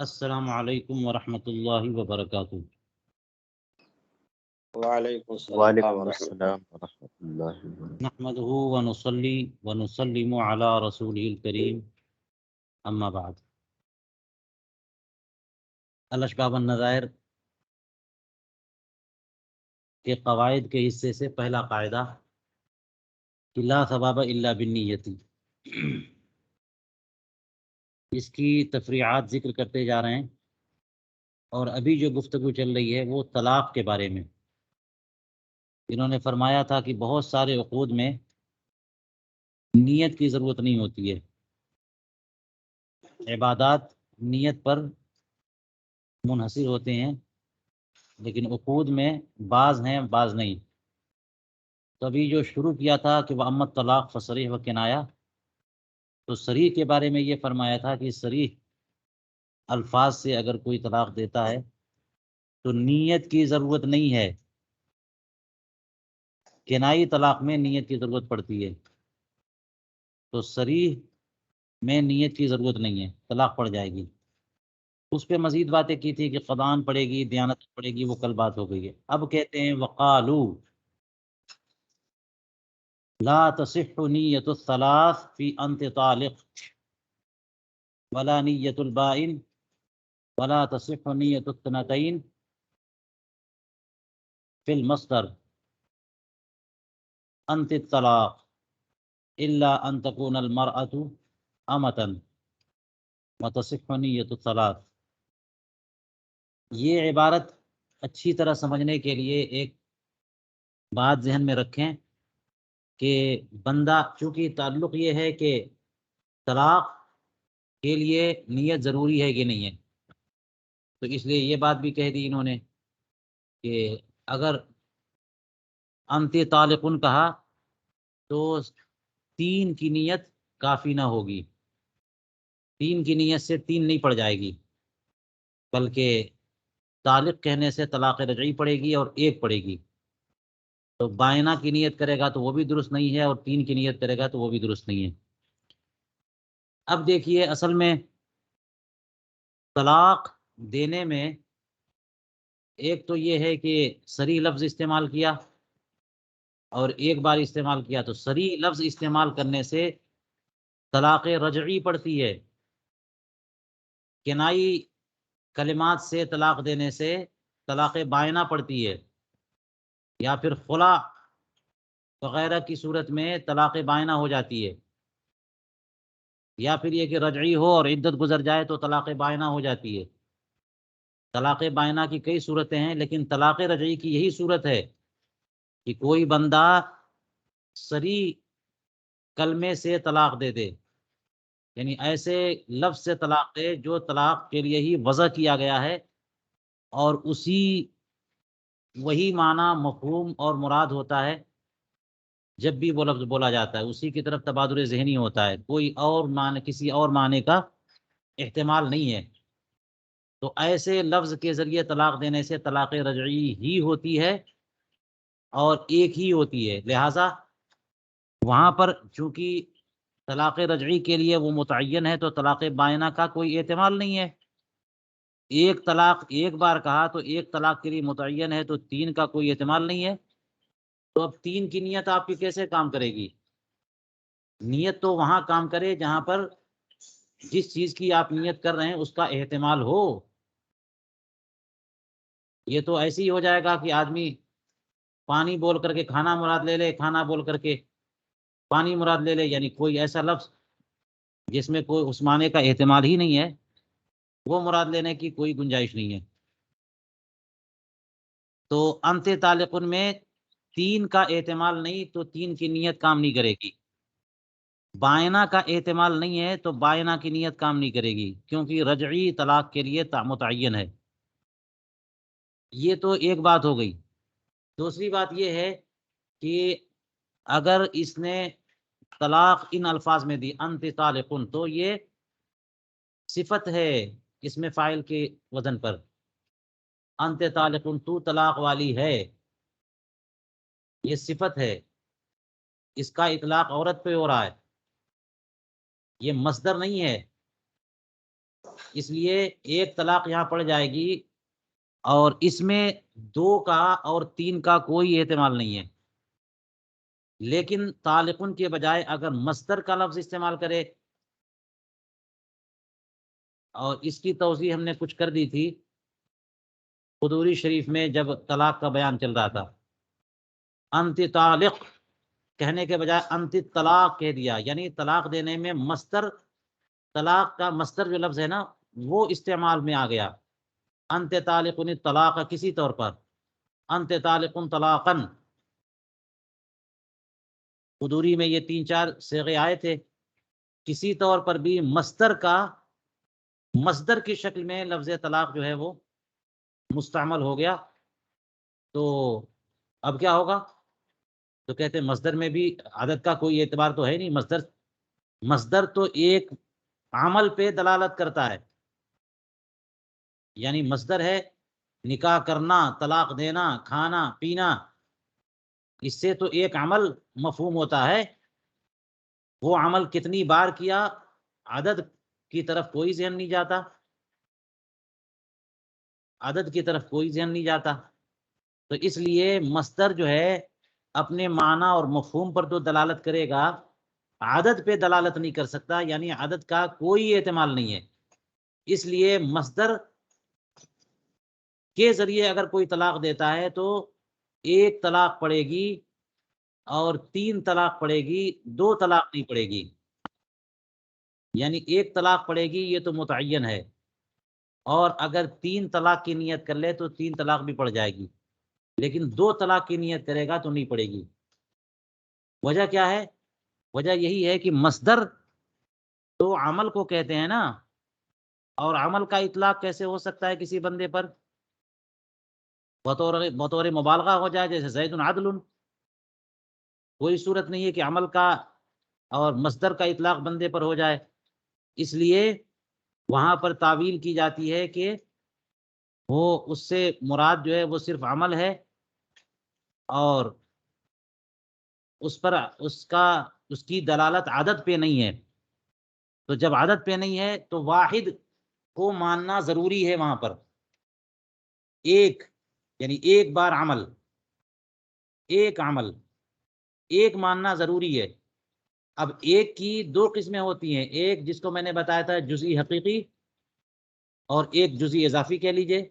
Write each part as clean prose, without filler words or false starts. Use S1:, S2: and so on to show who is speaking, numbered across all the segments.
S1: السلام علیکم ورحمۃ اللہ وبرکاتہ۔
S2: وعلیکم
S3: وعلیکم
S2: السلام
S3: السلام ورحمۃ اللہ وبرکاتہ۔
S1: نحمده ونصلي ونسلم على رسوله الكريم اما بعد۔ الاشباب النظائر کے قواعد کے حصے سے پہلا قاعدہ کہ لا ثواب الا بالنیت، اس کی تفریعات ذکر کرتے جا رہے ہیں، اور ابھی جو گفتگو چل رہی ہے وہ طلاق کے بارے میں۔ انہوں نے فرمایا تھا کہ بہت سارے عقود میں نیت کی ضرورت نہیں ہوتی ہے، عبادات نیت پر منحصر ہوتے ہیں، لیکن عقود میں بعض ہیں بعض نہیں۔ تو ابھی جو شروع کیا تھا کہ وہ امت طلاق فصریح و کنایا، تو صریح کے بارے میں یہ فرمایا تھا کہ صریح الفاظ سے اگر کوئی طلاق دیتا ہے تو نیت کی ضرورت نہیں ہے، کنائی طلاق میں نیت کی ضرورت پڑتی ہے، تو صریح میں نیت کی ضرورت نہیں ہے، طلاق پڑ جائے گی۔ اس پہ مزید باتیں کی تھی کہ قضان پڑے گی، دیانت پڑے گی، وہ کل بات ہو گئی ہے۔ اب کہتے ہیں وقالو لا تصح نیت الثلاث فی انت طالق ولا نیت البائن ولا تصح نیت الثنتین فی المصدر انت الطلاق الا ان تكون المرأة امة وتصح نیت الثلاث۔ یہ عبارت اچھی طرح سمجھنے کے لیے ایک بات ذہن میں رکھیں کہ بندہ، چونکہ تعلق یہ ہے کہ طلاق کے لیے نیت ضروری ہے کہ نہیں ہے، تو اس لیے یہ بات بھی کہہ دی انہوں نے کہ اگر انت طالقن کہا تو 3 کی نیت کافی نہ ہوگی، 3 کی نیت سے 3 نہیں پڑ جائے گی، بلکہ طالق کہنے سے طلاق رجعی پڑے گی اور 1 پڑے گی۔ تو بائنہ کی نیت کرے گا تو وہ بھی درست نہیں ہے، اور 3 کی نیت کرے گا تو وہ بھی درست نہیں ہے۔ اب دیکھیے، اصل میں طلاق دینے میں ایک تو یہ ہے کہ صریح لفظ استعمال کیا اور ایک بار استعمال کیا، تو صریح لفظ استعمال کرنے سے طلاق رجعی پڑتی ہے، کنائی کلمات سے طلاق دینے سے طلاق بائنہ پڑتی ہے، یا پھر خلا وغیرہ کی صورت میں طلاق بائنہ ہو جاتی ہے، یا پھر یہ کہ رجعی ہو اور عدت گزر جائے تو طلاق بائنہ ہو جاتی ہے۔ طلاق بائنہ کی کئی صورتیں ہیں، لیکن طلاق رجعی کی یہی صورت ہے کہ کوئی بندہ صریح کلمے سے طلاق دے دے، یعنی ایسے لفظ سے طلاق دے جو طلاق کے لیے ہی وضع کیا گیا ہے، اور وہی معنی مفہوم اور مراد ہوتا ہے جب بھی وہ لفظ بولا جاتا ہے، اسی کی طرف تبادر ذہنی ہوتا ہے، کوئی اور معنی، کسی اور معنی کا احتمال نہیں ہے۔ تو ایسے لفظ کے ذریعے طلاق دینے سے طلاق رجعی ہی ہوتی ہے اور ایک ہی ہوتی ہے، لہذا وہاں پر چونکہ طلاق رجعی کے لیے وہ متعین ہے، تو طلاق بائنہ کا کوئی احتمال نہیں ہے۔ ایک طلاق ایک بار کہا تو ایک طلاق کے لیے متعین ہے، تو 3 کا کوئی احتمال نہیں ہے۔ تو اب 3 کی نیت آپ کی کیسے کام کرے گی؟ نیت تو وہاں کام کرے جہاں پر جس چیز کی آپ نیت کر رہے ہیں اس کا احتمال ہو۔ یہ تو ایسے ہی ہو جائے گا کہ آدمی پانی بول کر کے کھانا مراد لے لے، کھانا بول کر کے پانی مراد لے لے، یعنی کوئی ایسا لفظ جس میں کوئی اس معنی کا احتمال ہی نہیں ہے، وہ مراد لینے کی کوئی گنجائش نہیں ہے۔ تو انت طالقن میں 3 کا احتمال نہیں، تو 3 کی نیت کام نہیں کرے گی۔ بائنہ کا احتمال نہیں ہے تو بائنہ کی نیت کام نہیں کرے گی، کیونکہ رجعی طلاق کے لیے متعین ہے۔ یہ تو ایک بات ہو گئی۔ دوسری بات یہ ہے کہ اگر اس نے طلاق ان الفاظ میں دی انت طالقن، تو یہ صفت ہے اسم فاعل کے وزن پر، انت طالقن، تو طلاق والی ہے، یہ صفت ہے، اس کا اطلاق عورت پہ ہو رہا ہے، یہ مصدر نہیں ہے۔ اس لیے ایک طلاق یہاں پڑ جائے گی، اور اس میں 2 کا اور 3 کا کوئی احتمال نہیں ہے۔ لیکن طالقن کے بجائے اگر مصدر کا لفظ استعمال کرے، اور اس کی توضیح ہم نے کچھ کر دی تھی قدوری شریف میں جب طلاق کا بیان چل رہا تھا، انت طالق کہنے کے بجائے انت طلاق کہہ دیا، یعنی طلاق دینے میں مصدر، طلاق کا مصدر جو لفظ ہے نا وہ استعمال میں آ گیا۔ انت طالقن طلاق کسی طور پر، انت طالقن طلاقن، قدوری میں یہ 3-4 صیغے آئے تھے، کسی طور پر بھی مصدر کا، مصدر کی شکل میں لفظ طلاق جو ہے وہ مستعمل ہو گیا، تو اب کیا ہوگا؟ تو کہتے ہیں مصدر میں بھی عدد کا کوئی اعتبار تو ہے نہیں، مصدر تو ایک عمل پہ دلالت کرتا ہے، یعنی مصدر ہے نکاح کرنا، طلاق دینا، کھانا پینا، اس سے تو ایک عمل مفہوم ہوتا ہے، وہ عمل کتنی بار کیا عدد کی طرف کوئی ذہن نہیں جاتا، عدد کی طرف کوئی ذہن نہیں جاتا، تو اس لیے مصدر جو ہے اپنے معنی اور مفہوم پر تو دلالت کرے گا، عدد پہ دلالت نہیں کر سکتا، یعنی عدد کا کوئی احتمال نہیں ہے۔ اس لیے مصدر کے ذریعے اگر کوئی طلاق دیتا ہے تو 1 طلاق پڑے گی اور 3 طلاق پڑے گی، 2 طلاق نہیں پڑے گی، یعنی 1 طلاق پڑے گی یہ تو متعین ہے، اور اگر 3 طلاق کی نیت کر لے تو 3 طلاق بھی پڑ جائے گی، لیکن 2 طلاق کی نیت کرے گا تو نہیں پڑے گی۔ وجہ کیا ہے؟ وجہ یہی ہے کہ مصدر تو عمل کو کہتے ہیں نا، اور عمل کا اطلاق کیسے ہو سکتا ہے کسی بندے پر؟ بطور مبالغہ ہو جائے، جیسے زید عدل، کوئی صورت نہیں ہے کہ عمل کا اور مصدر کا اطلاق بندے پر ہو جائے، اس لیے وہاں پر تعویل کی جاتی ہے کہ وہ اس سے مراد جو ہے وہ صرف عمل ہے، اور اس کی دلالت عدد پہ نہیں ہے، تو جب عدد پہ نہیں ہے تو واحد کو ماننا ضروری ہے، وہاں پر ایک، یعنی ایک بار عمل، ایک ماننا ضروری ہے۔ اب ایک کی 2 قسمیں ہوتی ہیں، ایک جس کو میں نے بتایا تھا جزئی حقیقی، اور ایک جزئی اضافی کہہ لیجئے،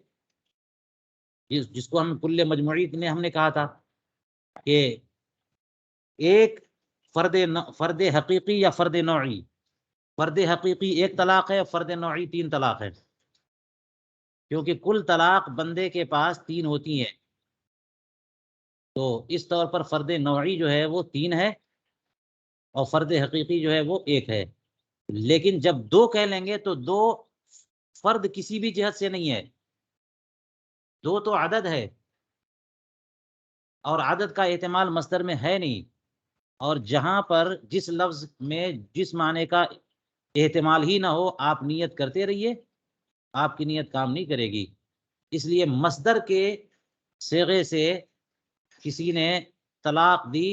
S1: جس کو ہم کل مجموعی میں ہم نے کہا تھا کہ ایک فرد حقیقی یا فرد نوعی، فرد حقیقی 1 طلاق ہے، فرد نوعی 3 طلاق ہے، کیونکہ کل طلاق بندے کے پاس 3 ہوتی ہیں، تو اس طور پر فرد نوعی جو ہے وہ 3 ہے، اور فرد حقیقی جو ہے وہ 1 ہے۔ لیکن جب 2 کہہ لیں گے تو 2 فرد کسی بھی جہت سے نہیں ہے، 2 تو عدد ہے، اور عدد کا احتمال مصدر میں ہے نہیں، اور جہاں پر جس لفظ میں جس معنی کا احتمال ہی نہ ہو آپ نیت کرتے رہیے، آپ کی نیت کام نہیں کرے گی۔ اس لیے مصدر کے صیغے سے کسی نے طلاق دی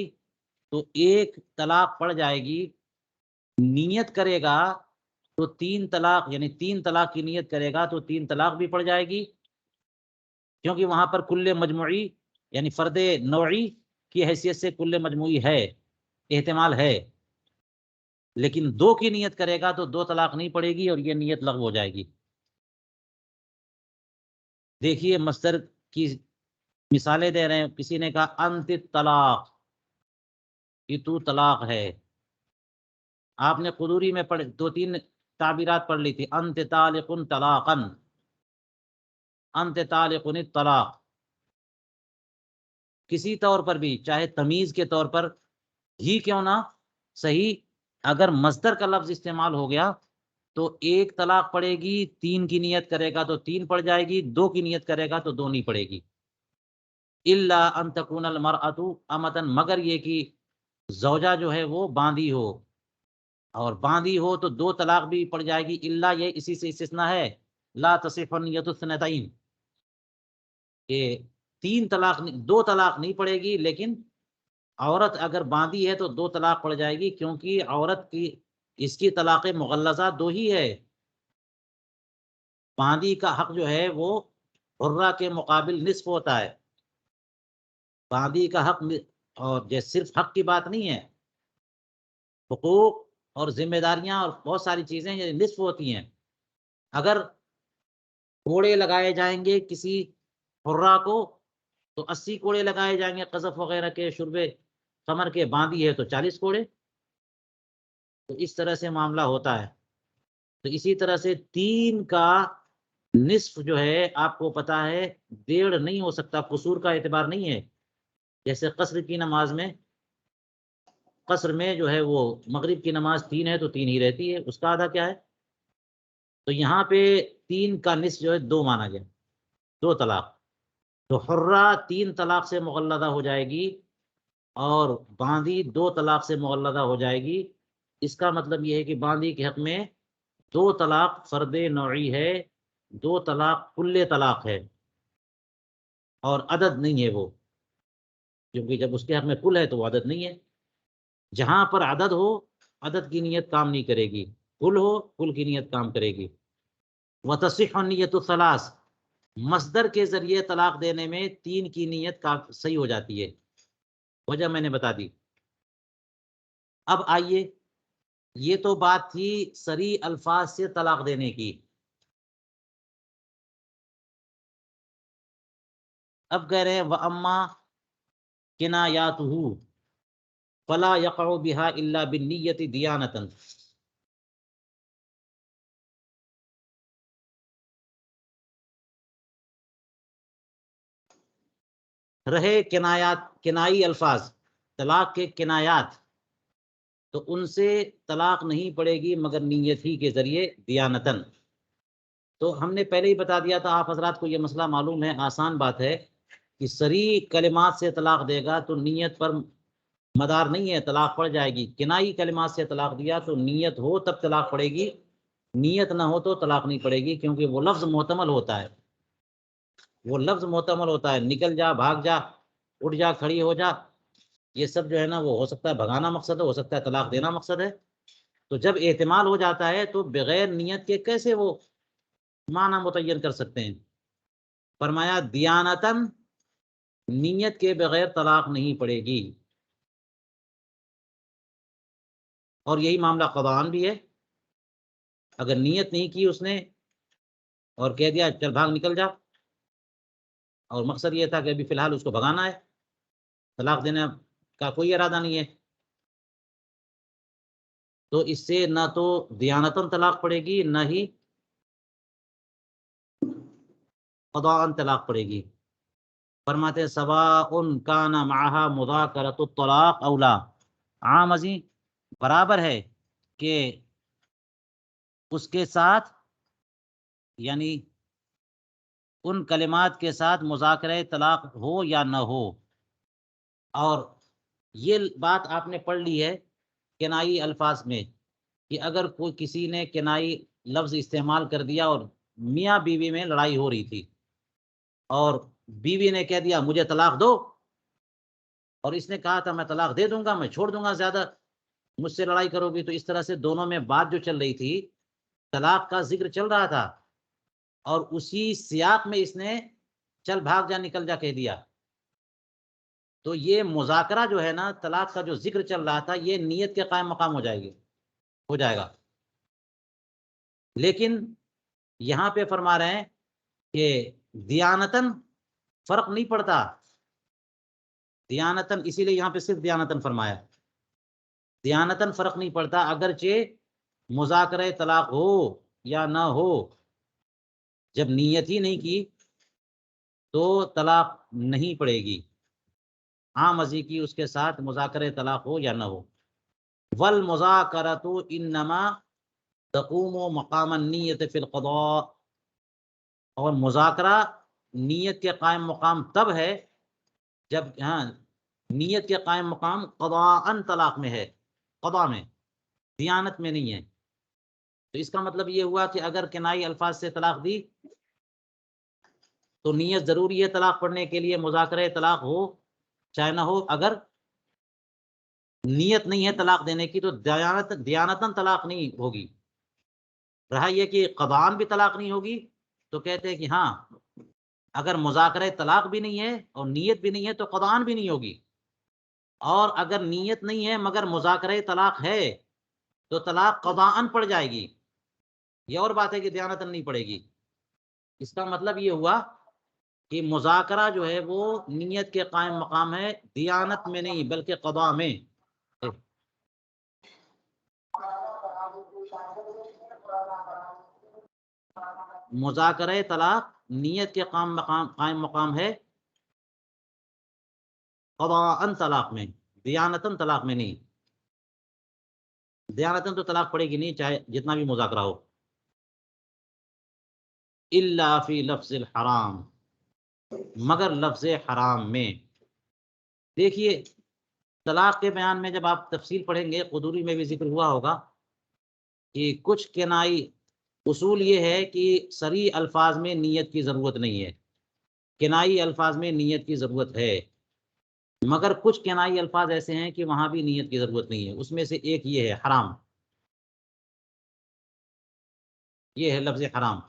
S1: تو 1 طلاق پڑ جائے گی، نیت کرے گا تو 3 طلاق، یعنی 3 طلاق کی نیت کرے گا تو 3 طلاق بھی پڑ جائے گی، کیونکہ وہاں پر کل مجموعی یعنی فرد نوعی کی حیثیت سے کل مجموعی ہے، احتمال ہے، لیکن 2 کی نیت کرے گا تو 2 طلاق نہیں پڑے گی اور یہ نیت لغو ہو جائے گی۔ دیکھیے مصدر کی مثالیں دے رہے ہیں، کسی نے کہا انت طلاق، یہ تو طلاق ہے، آپ نے قدوری میں 2-3 تعبیرات پڑھ لی تھی، انت طالق طلاقا، انت طالق الطلاق، کسی طور پر بھی چاہے تمیز کے طور پر ہی کیوں نہ صحیح، اگر مصدر کا لفظ استعمال ہو گیا تو 1 طلاق پڑے گی، 3 کی نیت کرے گا تو 3 پڑ جائے گی، 2 کی نیت کرے گا تو 2 نہیں پڑے گی۔ الا ان تکون المرأۃ امۃ، مگر یہ کہ زوجہ جو ہے وہ باندھی ہو، اور باندھی ہو تو 2 طلاق بھی پڑ جائے گی، الا یہ اسی سے استثناء ہے، لا تصح نیت الثنتین، کہ 2 طلاق نہیں پڑے گی، لیکن عورت اگر باندھی ہے تو 2 طلاق پڑ جائے گی، کیونکہ عورت کی اس کی طلاق مغلظہ 2 ہی ہے، باندی کا حق جو ہے وہ حرہ کے مقابل نصف ہوتا ہے. باندی کا حق اور جیسے صرف حق کی بات نہیں ہے، حقوق اور ذمہ داریاں اور بہت ساری چیزیں یہ نصف ہوتی ہیں. اگر کوڑے لگائے جائیں گے کسی حرہ کو تو 80 کوڑے لگائے جائیں گے قذف وغیرہ کے، شرب خمر کے. باندی ہے تو 40 کوڑے. تو اس طرح سے معاملہ ہوتا ہے. تو اسی طرح سے 3 کا نصف جو ہے آپ کو پتا ہے 1.5 نہیں ہو سکتا، قصور کا اعتبار نہیں ہے. جیسے قصر کی نماز میں، قصر میں جو ہے وہ مغرب کی نماز 3 ہے تو 3 ہی رہتی ہے، اس کا آدھا کیا ہے. تو یہاں پہ 3 کا نصف جو ہے 2 مانا گیا، 2 طلاق. تو حرہ 3 طلاق سے مغلظہ ہو جائے گی اور باندی 2 طلاق سے مغلظہ ہو جائے گی. اس کا مطلب یہ ہے کہ باندی کے حق میں 2 طلاق فرد نوعی ہے، 2 طلاق کل طلاق ہے، اور عدد نہیں ہے وہ، کیونکہ جب اس کے حق میں کل ہے تو وہ عدد نہیں ہے. جہاں پر عدد ہو عدد کی نیت کام نہیں کرے گی، کل ہو کل کی نیت کام کرے گی. وتصح النیت الثلاث، مصدر کے ذریعے طلاق دینے میں 3 کی نیت صحیح ہو جاتی ہے. وجہ میں نے بتا دی. اب آئیے، یہ تو بات تھی صریح الفاظ سے طلاق دینے کی. اب کہہ رہے ہیں وَأَمَّا كِنَایَاتُهُ فَلَا يَقَعُ بِهَا إِلَّا بِالنِّيَّةِ دِيَانَةً. رہے کنایات، کنائی الفاظ، طلاق کے کنایات، تو ان سے طلاق نہیں پڑے گی مگر نیت ہی کے ذریعے دیانتن. تو ہم نے پہلے ہی بتا دیا تھا، آپ حضرات کو یہ مسئلہ معلوم ہے، آسان بات ہے کہ صریح کلمات سے طلاق دے گا تو نیت پر مدار نہیں ہے، طلاق پڑ جائے گی. کنائی کلمات سے طلاق دیا تو نیت ہو تب طلاق پڑے گی، نیت نہ ہو تو طلاق نہیں پڑے گی، کیونکہ وہ لفظ محتمل ہوتا ہے. وہ لفظ محتمل ہوتا ہے، نکل جا، بھاگ جا، اٹھ جا، کھڑی ہو جا، یہ سب جو ہے نا وہ ہو سکتا ہے بھگانا مقصد ہے، ہو سکتا ہے طلاق دینا مقصد ہے. تو جب احتمال ہو جاتا ہے تو بغیر نیت کے کیسے وہ معنی متعین کر سکتے ہیں. فرمایا دیانتن، نیت کے بغیر طلاق نہیں پڑے گی. اور یہی معاملہ قضاءً بھی ہے. اگر نیت نہیں کی اس نے اور کہہ دیا چل بھاگ نکل جا، اور مقصد یہ تھا کہ ابھی فی الحال اس کو بھگانا ہے، طلاق دینے کا کوئی ارادہ نہیں ہے، تو اس سے نہ تو دیانتاً طلاق پڑے گی نہ ہی قضاءً طلاق پڑے گی. فرماتے سواء کان معها مذاکرۃ الطلاق او لا، عام ازیں برابر ہے کہ اس کے ساتھ، یعنی ان کلمات کے ساتھ مذاکرہ طلاق ہو یا نہ ہو. اور یہ بات آپ نے پڑھ لی ہے کنائی الفاظ میں کہ اگر کوئی کسی نے کنائی لفظ استعمال کر دیا اور میاں بیوی میں لڑائی ہو رہی تھی اور بیوی نے کہہ دیا مجھے طلاق دو، اور اس نے کہا تھا میں طلاق دے دوں گا، میں چھوڑ دوں گا، زیادہ مجھ سے لڑائی کرو گی. تو اس طرح سے دونوں میں بات جو چل رہی تھی، طلاق کا ذکر چل رہا تھا، اور اسی سیاق میں اس نے چل بھاگ جا، نکل جا کہہ دیا. تو یہ مذاکرہ جو ہے نا، طلاق کا جو ذکر چل رہا تھا، یہ نیت کے قائم مقام ہو جائے گا. لیکن یہاں پہ فرما رہے ہیں کہ دیانتن فرق نہیں پڑتا. دیانتن اسی لیے یہاں پہ صرف دیانتن فرمایا، دیانتن فرق نہیں پڑتا، اگرچہ مذاکرہ طلاق ہو یا نہ ہو، جب نیت ہی نہیں کی تو طلاق نہیں پڑے گی. عام ازی کی اس کے ساتھ مذاکرہ طلاق ہو یا نہ ہو. والمذاکرۃ انما تقوم مقام النیت فی القضاء، اور مذاکرہ نیت کے قائم مقام تب ہے جب نیت کے قائم مقام قضاءً طلاق میں ہے، قضاء میں، دیانت میں نہیں ہے. تو اس کا مطلب یہ ہوا کہ اگر کنائی الفاظ سے طلاق دی تو نیت ضروری ہے طلاق پڑھنے کے لیے، مذاکرہ طلاق ہو چاہے نہ ہو. اگر نیت نہیں ہے طلاق دینے کی تو دیانتاً طلاق نہیں ہوگی. رہا یہ کہ قضاءً بھی طلاق نہیں ہوگی تو کہتے ہیں کہ ہاں اگر مذاکرہ طلاق بھی نہیں ہے اور نیت بھی نہیں ہے تو قضاءً بھی نہیں ہوگی، اور اگر نیت نہیں ہے مگر مذاکرہ طلاق ہے تو طلاق قضاءً پڑ جائے گی۔ یہ اور بات ہے کہ دیانتاً نہیں پڑے گی۔ اس کا مطلب یہ ہوا کہ مذاکرہ جو ہے وہ نیت کے قائم مقام ہے، دیانت میں نہیں بلکہ قضاء میں۔ مذاکرہ طلاق نیت کے قائم مقام ہے قضاءً طلاق میں، دیانتاً طلاق میں نہیں۔ دیانتاً تو طلاق پڑے گی نہیں چاہے جتنا بھی مذاکرہ ہو، الا فی لفظ الحرام، مگر لفظ حرام میں۔ دیکھیے طلاق کے بیان میں جب آپ تفصیل پڑھیں گے، قدوری میں بھی ذکر ہوا ہوگا کہ کچھ کنائی اصول یہ ہے کہ صریح الفاظ میں نیت کی ضرورت نہیں ہے، کنائی الفاظ میں نیت کی ضرورت ہے، مگر کچھ کنائی الفاظ ایسے ہیں کہ وہاں بھی نیت کی ضرورت نہیں ہے۔ اس میں سے ایک یہ ہے حرام، یہ ہے لفظ حرام۔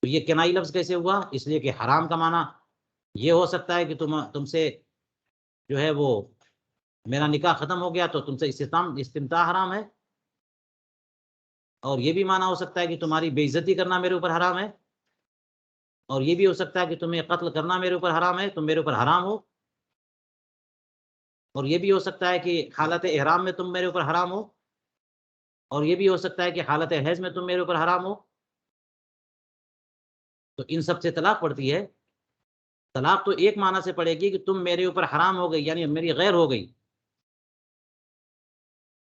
S1: تو یہ کنائی لفظ کیسے ہوا؟ اس لیے کہ حرام کا معنی یہ ہو سکتا ہے کہ تم سے جو ہے وہ میرا نکاح ختم ہو گیا تو تم سے استمتاع حرام ہے، اور یہ بھی معنی ہو سکتا ہے کہ تمہاری بے عزتی کرنا میرے اوپر حرام ہے، اور یہ بھی ہو سکتا ہے کہ تمہیں قتل کرنا میرے اوپر حرام ہے، تم میرے اوپر حرام ہو، اور یہ بھی ہو سکتا ہے کہ حالت احرام میں تم میرے اوپر حرام ہو، اور یہ بھی ہو سکتا ہے کہ حالت حیض میں تم میرے اوپر حرام ہو۔ تو ان سب سے طلاق پڑتی ہے۔ طلاق تو ایک معنی سے پڑے گی کہ تم میرے اوپر حرام ہو گئی، یعنی میری غیر ہو گئی،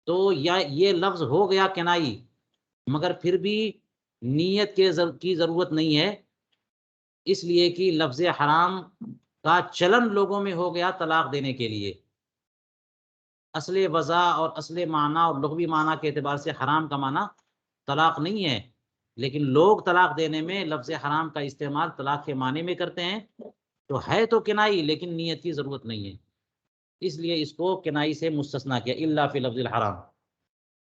S1: تو یا یہ لفظ ہو گیا کنائی، مگر پھر بھی نیت کی ضرورت نہیں ہے، اس لیے کہ لفظ حرام کا چلن لوگوں میں ہو گیا طلاق دینے کے لیے۔ اصل وضع اور اصل معنی اور لغوی معنی کے اعتبار سے حرام کا معنی طلاق نہیں ہے، لیکن لوگ طلاق دینے میں لفظ حرام کا استعمال طلاق کے معنی میں کرتے ہیں، تو ہے تو کنائی لیکن نیت کی ضرورت نہیں ہے، اس لیے اس کو کنائی سے مستثنا کیا، الا فی لفظ الحرام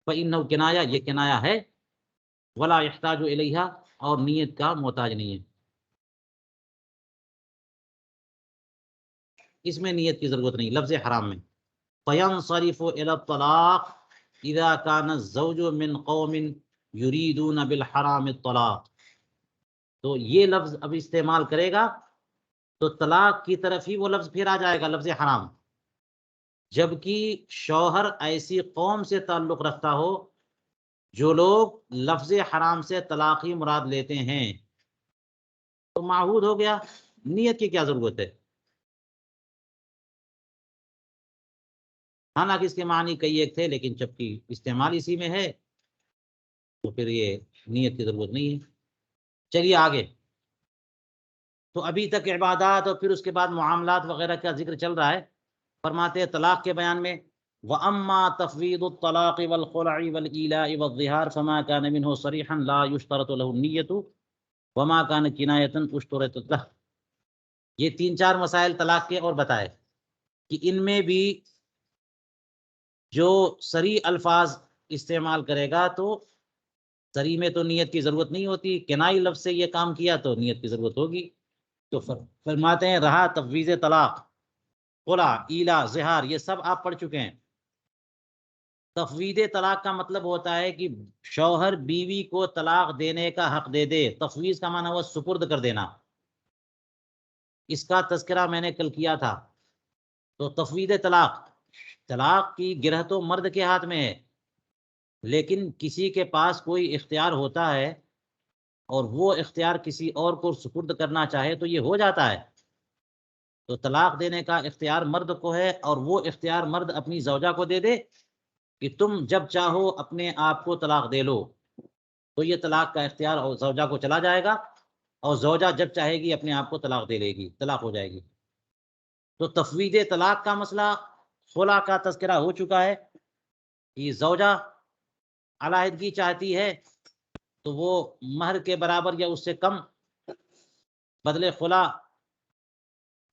S1: فإنہ کنایا، یہ کنایا ہے، ولا یحتاج الیہا، اور نیت کا محتاج نہیں ہے، اس میں نیت کی ضرورت نہیں لفظ حرام میں۔ فینصرف الی الطلاق اذا کان الزوج من قوم یریدون بالحرام الطلاق، تو یہ لفظ اب استعمال کرے گا تو طلاق کی طرف ہی وہ لفظ پھر آ جائے گا، لفظ حرام، جبکہ شوہر ایسی قوم سے تعلق رکھتا ہو جو لوگ لفظ حرام سے طلاق ہی مراد لیتے ہیں، تو معہود ہو گیا، نیت کی کیا ضرورت ہے؟ حالانکہ اس کے معنی کئی ایک تھے، لیکن جبکہ استعمال اسی میں ہے تو پھر یہ نیت کی ضرورت نہیں ہے۔ چلیے آگے، تو ابھی تک عبادات اور پھر اس کے بعد معاملات وغیرہ کا ذکر چل رہا ہے۔ فرماتے ہیں طلاق کے بیان میں وَأَمَّا تَفْوِيضُ الطَّلَاقِ وَالْخُلْعِ وَالْإِيلَاءِ وَالظِّهَارِ فَمَا كَانَ مِنْهُ صَرِيحًا لَا يُشْتَرَطُ لَهُ النِّيَّةُ وَمَا كَانَ كِنَايَةً اشْتُرِطَتْ لَهُ۔ یہ تین چار مسائل طلاق کے اور بتائے کہ ان میں بھی جو صریح الفاظ استعمال کرے گا تو صریح میں تو نیت کی ضرورت نہیں ہوتی، کنائی لفظ سے یہ کام کیا تو نیت کی ضرورت ہوگی۔ تو فرماتے ہیں رہا تفویض طلاق، خلا، ایلا، زہار، یہ سب آپ پڑھ چکے ہیں۔ تفویض طلاق کا مطلب ہوتا ہے کہ شوہر بیوی کو طلاق دینے کا حق دے دے، تفویض کا معنی ہوا سپرد کر دینا، اس کا تذکرہ میں نے کل کیا تھا۔ تو تفویض طلاق، طلاق کی گرہ تو مرد کے ہاتھ میں ہے، لیکن کسی کے پاس کوئی اختیار ہوتا ہے اور وہ اختیار کسی اور کو سپرد کرنا چاہے تو یہ ہو جاتا ہے۔ تو طلاق دینے کا اختیار مرد کو ہے، اور وہ اختیار مرد اپنی زوجہ کو دے دے کہ تم جب چاہو اپنے آپ کو طلاق دے لو، تو یہ طلاق کا اختیار زوجہ کو چلا جائے گا، اور زوجہ جب چاہے گی اپنے آپ کو طلاق دے لے گی، طلاق ہو جائے گی۔ تو تفویض طلاق کا مسئلہ، خلا کا تذکرہ ہو چکا ہے کہ زوجہ علیحدگی چاہتی ہے تو وہ مہر کے برابر یا اس سے کم بدلے خلا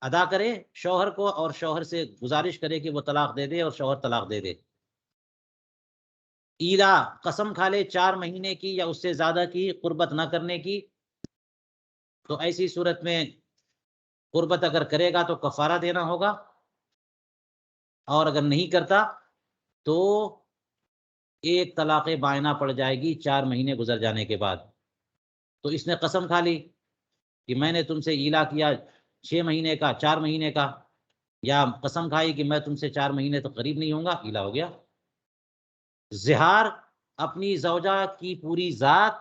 S1: ادا کرے شوہر کو، اور شوہر سے گزارش کرے کہ وہ طلاق دے دے، اور شوہر طلاق دے دے۔ ایلا، قسم کھا لے 4 مہینے کی یا اس سے زیادہ کی قربت نہ کرنے کی، تو ایسی صورت میں قربت اگر کرے گا تو کفارہ دینا ہوگا، اور اگر نہیں کرتا تو ایک طلاق بائنہ پڑ جائے گی 4 مہینے گزر جانے کے بعد۔ تو اس نے قسم کھا لی کہ میں نے تم سے ایلا کیا 6 مہینے کا، 4 مہینے کا، یا قسم کھائی کہ میں تم سے 4 مہینے تک قریب نہیں ہوں گا، ایلا ہو گیا۔ زہار اپنی زوجہ کی پوری ذات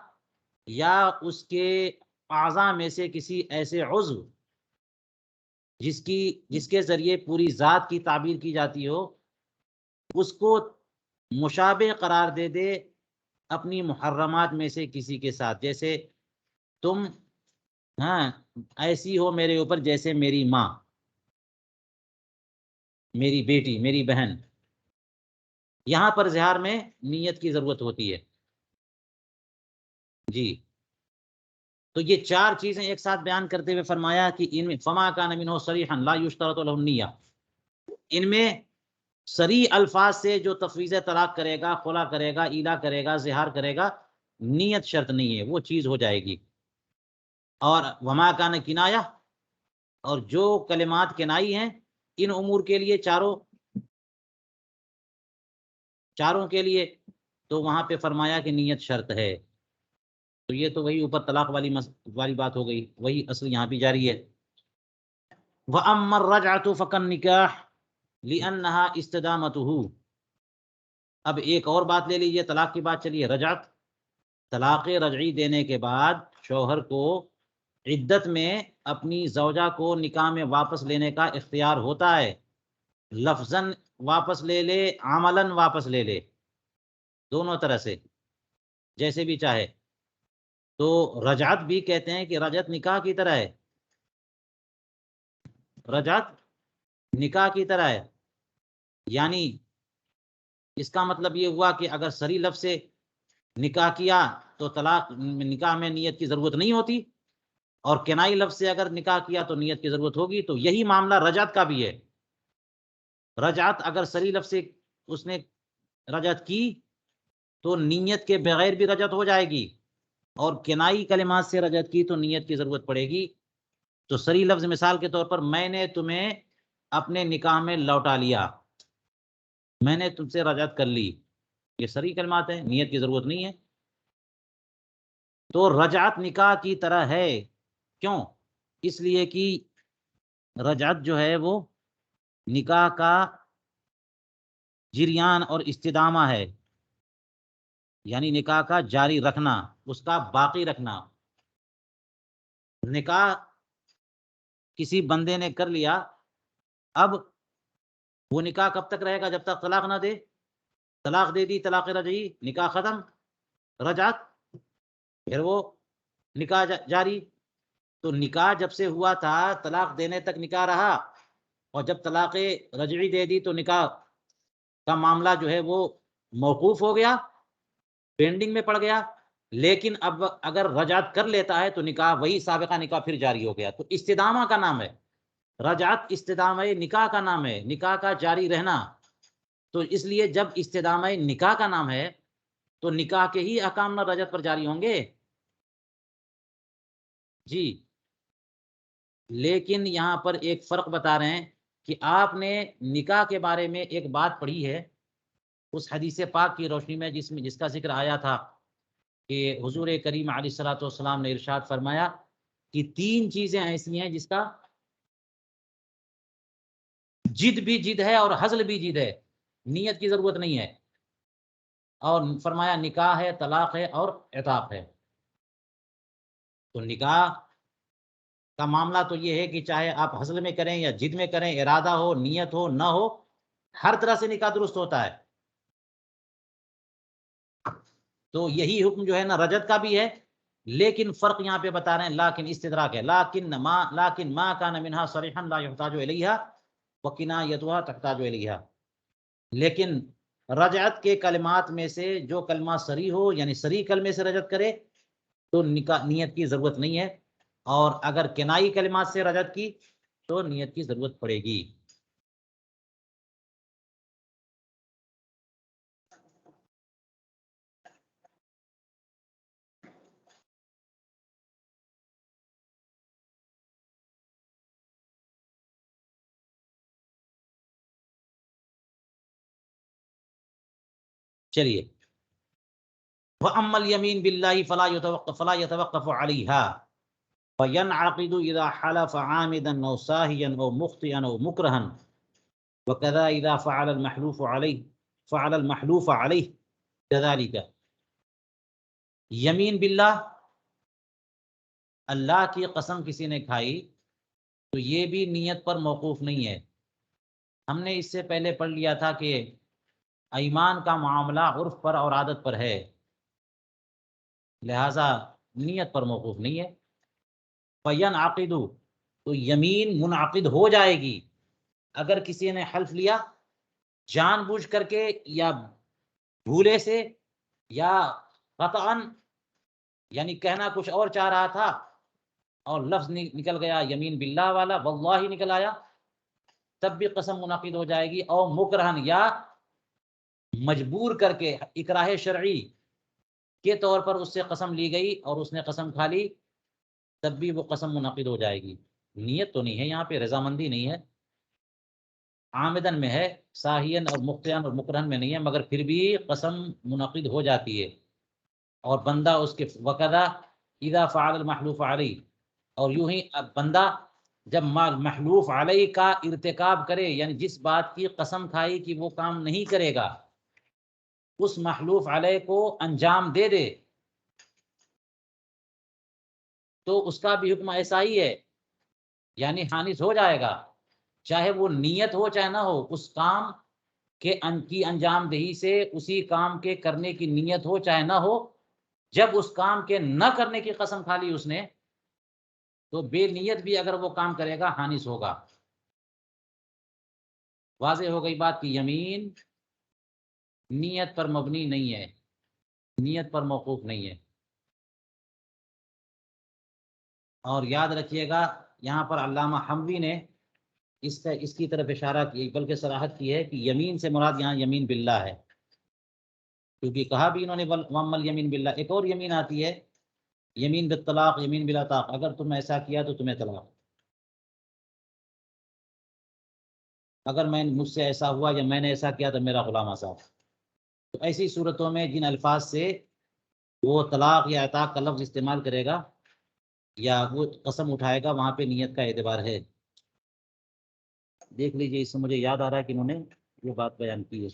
S1: یا اس کے اعضاء میں سے کسی ایسے عضو جس کے ذریعے پوری ذات کی تعبیر کی جاتی ہو، اس کو مشابہ قرار دے دے اپنی محرمات میں سے کسی کے ساتھ، جیسے تم ایسی ہو میرے اوپر جیسے میری ماں، میری بیٹی، میری بہن۔ یہاں پر زہار میں نیت کی ضرورت ہوتی ہے جی۔ تو یہ 4 چیزیں ایک ساتھ بیان کرتے ہوئے فرمایا کہ ان میں فما کان منہ صریحا لا یشترط له النیہ، ان میں صریح الفاظ سے جو تفویض طلاق کرے گا، خلا کرے گا، ایلا کرے گا، زہار کرے گا، نیت شرط نہیں ہے، وہ چیز ہو جائے گی۔ اور وما کان کنایہ، اور جو کلمات کنائی ہیں ان امور کے لیے، چاروں کے لیے، تو وہاں پہ فرمایا کہ نیت شرط ہے۔ تو یہ تو وہی اوپر طلاق والی بات ہو گئی، وہی اصل یہاں بھی جاری ہے۔ وَأَمَّا الرَّجْعَةُ فَكَالنِّكَاحِ لِأَنَّهَا اسْتِدَامَتُهُ۔ اب ایک اور بات لے لیجیے، طلاق کی بات چلی ہے، رجعت۔ طلاق رجعی دینے کے بعد شوہر کو عدت میں اپنی زوجہ کو نکاح میں واپس لینے کا اختیار ہوتا ہے، لفظاً واپس لے لے، عملاً واپس لے لے، دونوں طرح سے جیسے بھی چاہے۔ تو رجعت بھی کہتے ہیں کہ رجعت نکاح کی طرح ہے، رجعت نکاح کی طرح ہے، یعنی اس کا مطلب یہ ہوا کہ اگر صریح لفظ سے نکاح کیا تو طلاق نکاح میں نیت کی ضرورت نہیں ہوتی، اور کنائی لفظ سے اگر نکاح کیا تو نیت کی ضرورت ہوگی۔ تو یہی معاملہ رجعت کا بھی ہے۔ رجعت اگر صریح لفظ سے اس نے رجعت کی تو نیت کے بغیر بھی رجعت ہو جائے گی، اور کنائی کلمات سے رجعت کی تو نیت کی ضرورت پڑے گی۔ تو صریح لفظ مثال کے طور پر میں نے تمہیں اپنے نکاح میں لوٹا لیا، میں نے تم سے رجعت کر لی، یہ صریح کلمات ہیں، نیت کی ضرورت نہیں ہے۔ تو رجعت نکاح کی طرح ہے، کیوں؟ اس لیے کہ رجعت جو ہے وہ نکاح کا جریان اور استدامہ ہے، یعنی نکاح کا جاری رکھنا، اس کا باقی رکھنا۔ نکاح کسی بندے نے کر لیا، اب وہ نکاح کب تک رہے گا؟ جب تک طلاق نہ دے۔ طلاق دے دی، طلاق رجعی، نکاح ختم، رجعت، پھر وہ نکاح جاری۔ تو نکاح جب سے ہوا تھا طلاق دینے تک نکاح رہا، اور جب طلاق رجعی دے دی تو نکاح کا معاملہ جو ہے وہ موقوف ہو گیا، پینڈنگ میں پڑ گیا۔ لیکن اب اگر رجعت کر لیتا ہے تو نکاح، وہی سابقہ نکاح پھر جاری ہو گیا۔ تو استدامہ کا نام ہے رجعت، استدامہ نکاح کا نام ہے، نکاح کا جاری رہنا۔ تو اس لیے جب استدامہ نکاح کا نام ہے تو نکاح کے ہی احکام نہ رجعت پر جاری ہوں گے جی۔ لیکن یہاں پر ایک فرق بتا رہے ہیں کہ آپ نے نکاح کے بارے میں ایک بات پڑھی ہے اس حدیث پاک کی روشنی میں، جس کا ذکر آیا تھا کہ حضور کریم علیہ الصلوۃ والسلام نے ارشاد فرمایا کہ 3 چیزیں ایسی ہیں جس کا جد بھی جد ہے اور ہزل بھی جد ہے، نیت کی ضرورت نہیں ہے، اور فرمایا نکاح ہے، طلاق ہے، اور عتاق ہے۔ تو نکاح کا معاملہ تو یہ ہے کہ چاہے آپ ہزل میں کریں یا جد میں کریں، ارادہ ہو، نیت ہو، نہ ہو، ہر طرح سے نکاح درست ہوتا ہے۔ تو یہی حکم جو ہے نا رجعت کا بھی ہے، لیکن فرق یہاں پہ بتا رہے ہیں، لیکن استدراک ہے، لیکن ما کان منہا صریحا لا یحتاج الیہا وکنایتها تحتاج الیہا۔ لیکن رجعت کے کلمات میں سے جو کلمہ صریح ہو، یعنی صریح کلمے سے رجعت کرے تو نیت کی ضرورت نہیں ہے، اور اگر کنائی کلمات سے رجعت کی تو نیت کی ضرورت پڑے گی۔ چلیے، وَأَمَّا الْيَمِينُ بِاللَّهِ فَلَا يَتَوَقَّفُ عَلَيْهَا وَيَنْعَقِدُ إِذَا حَلَفَ عَامِدًا أَوْ سَاهِيًا أَوْ مُخْطِئًا أَوْ مُكْرَهًا وَكَذَا إِذَا فَعَلَ الْمَحْلُوفُ عَلَيْهِ كَذَلِكَ۔ یمین باللہ، اللہ کی قسم کسی نے کھائی تو یہ بھی نیت پر موقوف نہیں ہے۔ ہم نے اس سے پہلے پڑھ لیا تھا کہ ایمان کا معاملہ عرف پر اور عادت پر ہے، لہذا نیت پر موقوف نہیں ہے۔ فَيَنْعَقِدُ، تو یمین منعقد ہو جائے گی اگر کسی نے حلف لیا جان بوجھ کر کے یا بھولے سے یا قطعاً، یعنی کہنا کچھ اور چاہ رہا تھا اور لفظ نکل گیا یمین باللہ والا، واللہ نکل آیا، تب بھی قسم منعقد ہو جائے گی۔ اور مکرہن، یا مجبور کر کے اکراہ شرعی کے طور پر اس سے قسم لی گئی اور اس نے قسم کھا لی، تب بھی وہ قسم منعقد ہو جائے گی۔ نیت تو نہیں ہے یہاں پہ، رضامندی نہیں ہے، عامدن میں ہے، ساہین اور مختیان اور مکرہن میں نہیں ہے، مگر پھر بھی قسم منعقد ہو جاتی ہے۔ اور بندہ اس کے وقدا اذا فعل المحلوف علیہ، اور یوں ہی اب بندہ جب محلوف علیہ کا ارتکاب کرے، یعنی جس بات کی قسم کھائی کہ وہ کام نہیں کرے گا، اس محلوف علیہ کو انجام دے دے، تو اس کا بھی حکم ایسا ہی ہے، یعنی حانث ہو جائے گا، چاہے وہ نیت ہو چاہے نہ ہو، اس کام کے کی انجام دہی سے اسی کام کے کرنے کی نیت ہو چاہے نہ ہو، جب اس کام کے نہ کرنے کی قسم کھا لی اس نے، تو بے نیت بھی اگر وہ کام کرے گا حانث ہوگا۔ واضح ہو گئی بات کی یمین نیت پر مبنی نہیں ہے، نیت پر موقوف نہیں ہے۔ اور یاد رکھیے گا یہاں پر علامہ حموی نے اس کی طرف اشارہ کی، بلکہ صراحت کی ہے کہ یمین سے مراد یہاں یمین باللہ ہے، کیونکہ کہا بھی انہوں نے وَأَمَّا الْيَمِينُ بِاللَّهِ، ایک اور یمین آتی ہے یمین بالطلاق، یمین بلا طاق، اگر تم ایسا کیا تو تمہیں طلاق، اگر مجھ سے ایسا ہوا یا میں نے ایسا کیا تو میرا غلام آزاد۔ تو ایسی صورتوں میں جن الفاظ سے وہ طلاق یا عتاق کا لفظ استعمال کرے گا یا وہ قسم اٹھائے گا، وہاں پہ نیت کا اعتبار ہے۔ دیکھ لیجئے، اس سے مجھے یاد آ رہا ہے کہ انہوں نے یہ بات بیان کی ہے۔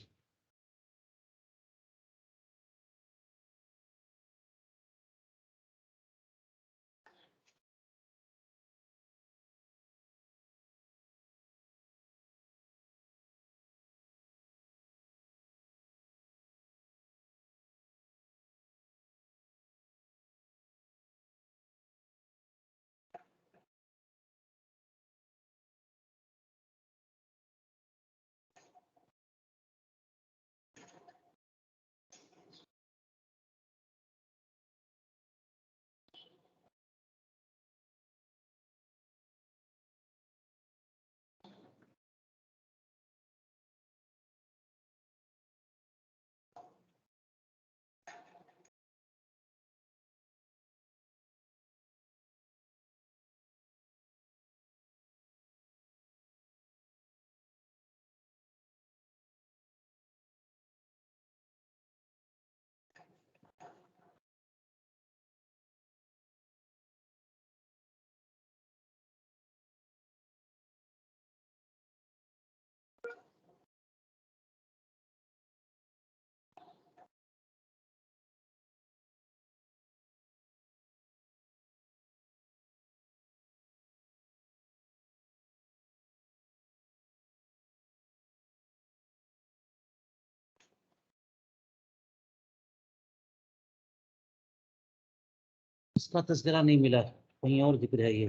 S1: اس کا تذکرہ نہیں ملا، کہیں اور ذکر ہے یہ۔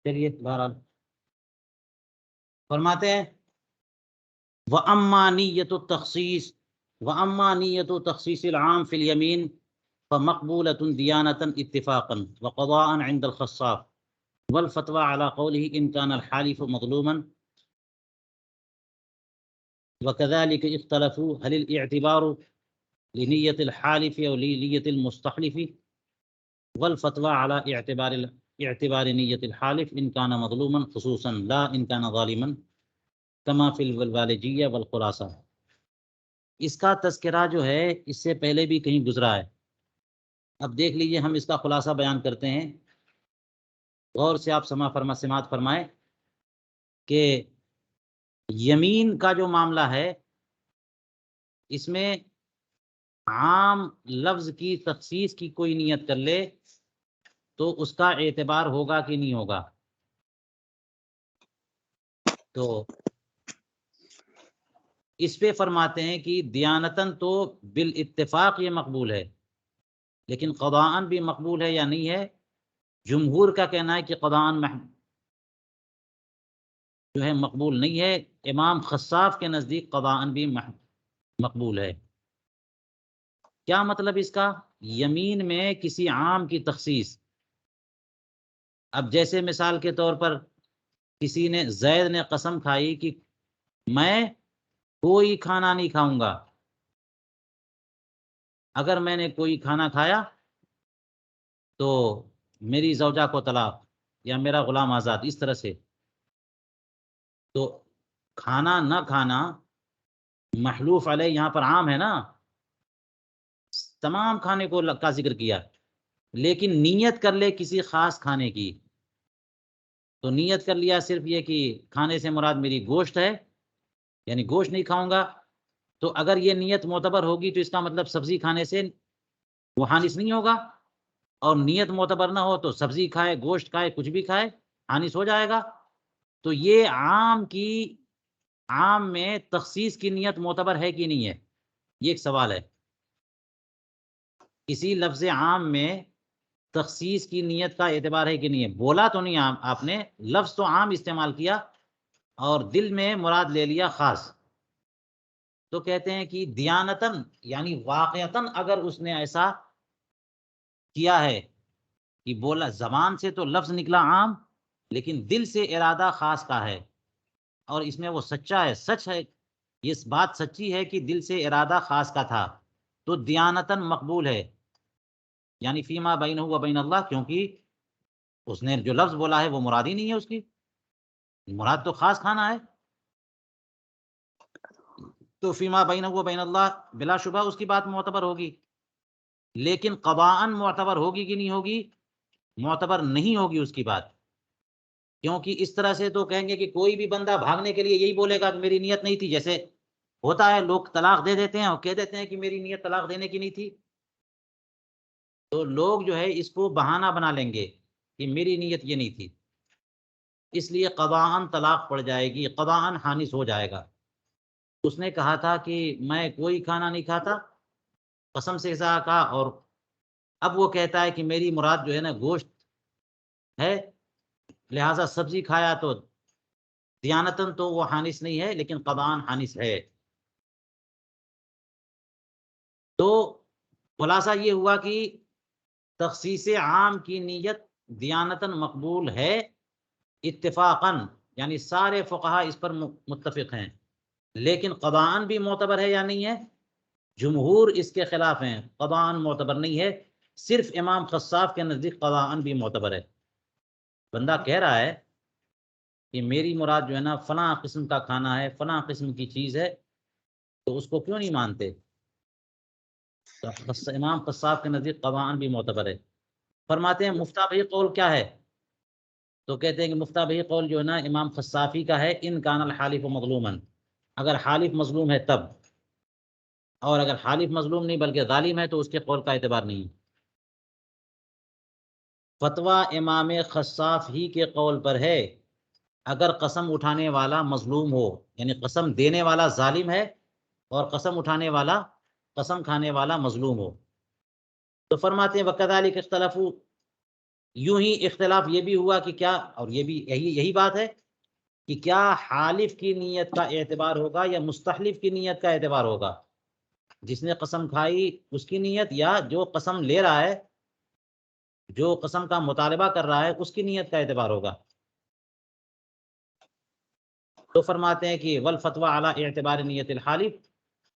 S1: چلیے بہرحال فرماتے ہیں وَأَمَّا نِيَّةُ التَّخْصِيصِ، وَأَمَّا نِيَّةُ تَخْصِيصِ الْعَامِ فِي الْيَمِينِ فَمَقْبُولَةٌ دِيَانَةً اتِّفَاقًا وَقَضَاءً عِنْدَ الْخَصَّافِ والفتوى على قوله إن كان الحالف مظلوما، وكذلك اختلفوا هل الاعتبار لنية الحالف أو لنية المستحلف، والفتوى على اعتبار نية الحالف إن كان مظلوما خصوصا لا إن كان ظالما، كما في الوالجية والخلاصة۔ اس کا تذکرہ جو ہے اس سے پہلے بھی کہیں گزرا ہے. اب دیکھ لیجئے، ہم اس کا خلاصہ بیان کرتے ہیں. غور سے آپ سماعت فرمائیں کہ یمین کا جو معاملہ ہے اس میں عام لفظ کی تخصیص کی کوئی نیت کر لے تو اس کا اعتبار ہوگا کہ نہیں ہوگا. تو اس پہ فرماتے ہیں کہ دیانتاً تو بالاتفاق یہ مقبول ہے، لیکن قضاءً بھی مقبول ہے یا نہیں ہے. جمہور کا کہنا ہے کہ قضاءً جو ہے مقبول نہیں ہے. امام خصاف کے نزدیک قضاءً بھی مقبول ہے. کیا مطلب اس کا؟ یمین میں کسی عام کی تخصیص. اب جیسے مثال کے طور پر کسی نے، زید نے قسم کھائی کہ میں کوئی کھانا نہیں کھاؤں گا. اگر میں نے کوئی کھانا کھایا تو میری زوجہ کو طلاق یا میرا غلام آزاد، اس طرح سے. تو کھانا نہ کھانا محلوف علیہ یہاں پر عام ہے نا، تمام کھانے کو کا ذکر کیا، لیکن نیت کر لے کسی خاص کھانے کی. تو نیت کر لیا صرف یہ کہ کھانے سے مراد میری گوشت ہے، یعنی گوشت نہیں کھاؤں گا. تو اگر یہ نیت معتبر ہوگی تو اس کا مطلب سبزی کھانے سے وہ حانث نہیں ہوگا، اور نیت معتبر نہ ہو تو سبزی کھائے، گوشت کھائے، کچھ بھی کھائے، حانث ہو جائے گا. تو یہ عام میں تخصیص کی نیت معتبر ہے کہ نہیں ہے، یہ ایک سوال ہے. اسی لفظ عام میں تخصیص کی نیت کا اعتبار ہے کہ نہیں ہے. بولا تو نہیں آپ نے، لفظ تو عام استعمال کیا اور دل میں مراد لے لیا خاص. تو کہتے ہیں کہ دیانتاً یعنی واقعتاً اگر اس نے ایسا کیا ہے کہ بولا، زبان سے تو لفظ نکلا عام لیکن دل سے ارادہ خاص کا ہے، اور اس میں وہ سچا ہے، سچ ہے، یہ بات سچی ہے کہ دل سے ارادہ خاص کا تھا، تو دیانتاً مقبول ہے. یعنی فیما بینہ و بین اللہ، کیونکہ اس نے جو لفظ بولا ہے وہ مراد ہی نہیں ہے، اس کی مراد تو خاص کھانا ہے. تو فیما بینہ و بین اللہ بلا شبہ اس کی بات معتبر ہوگی. لیکن قضاءً معتبر ہوگی کہ نہیں ہوگی؟ معتبر نہیں ہوگی اس کی بات. کیونکہ اس طرح سے تو کہیں گے کہ کوئی بھی بندہ بھاگنے کے لیے یہی بولے گا کہ میری نیت نہیں تھی. جیسے ہوتا ہے لوگ طلاق دے دیتے ہیں اور کہہ دیتے ہیں کہ میری نیت طلاق دینے کی نہیں تھی. تو لوگ جو ہے اس کو بہانہ بنا لیں گے کہ میری نیت یہ نہیں تھی، اس لیے قضاءً طلاق پڑ جائے گی، قضاءً حانث ہو جائے گا. اس نے کہا تھا کہ میں کوئی کھانا نہیں کھاتا، قسم سے کہا، اور اب وہ کہتا ہے کہ میری مراد جو ہے نا گوشت ہے، لہذا سبزی کھایا تو دیانتاً تو وہ حانث نہیں ہے لیکن قضاءً حانث ہے. تو خلاصہ یہ ہوا کہ تخصیص عام کی نیت دیانتاً مقبول ہے اتفاقاً، یعنی سارے فقہا اس پر متفق ہیں. لیکن قضاءً بھی معتبر ہے یا نہیں ہے؟ جمہور اس کے خلاف ہیں، قضاءً معتبر نہیں ہے. صرف امام خصاف کے نزدیک قضاءً بھی معتبر ہے. بندہ کہہ رہا ہے کہ میری مراد جو ہے نا فلاں قسم کا کھانا ہے، فلاں قسم کی چیز ہے، تو اس کو کیوں نہیں مانتے؟ تو امام خصاف کے نزدیک قضاءً بھی معتبر ہے. فرماتے ہیں مفتہ بہی قول کیا ہے؟ تو کہتے ہیں کہ مفتہ بہی قول جو ہے نا امام خصافی کا ہے، ان کان الحالف مظلوماً، اگر حالف مظلوم ہے تب، اور اگر حالف مظلوم نہیں بلکہ ظالم ہے تو اس کے قول کا اعتبار نہیں. فتویٰ امام خصاف ہی کے قول پر ہے اگر قسم اٹھانے والا مظلوم ہو، یعنی قسم دینے والا ظالم ہے اور قسم اٹھانے والا، قسم کھانے والا مظلوم ہو. تو فرماتے ہیں وَكَذَلِكَ اخْتَلَفُوا، یوں ہی اختلاف یہ بھی ہوا کہ کیا، اور یہ بھی یہی بات ہے کہ کیا حالف کی نیت کا اعتبار ہوگا یا مستحلف کی نیت کا اعتبار ہوگا؟ جس نے قسم کھائی اس کی نیت، یا جو قسم لے رہا ہے، جو قسم کا مطالبہ کر رہا ہے، اس کی نیت کا اعتبار ہوگا. تو فرماتے ہیں کہ والفتوى على اعتبار نیت الحالف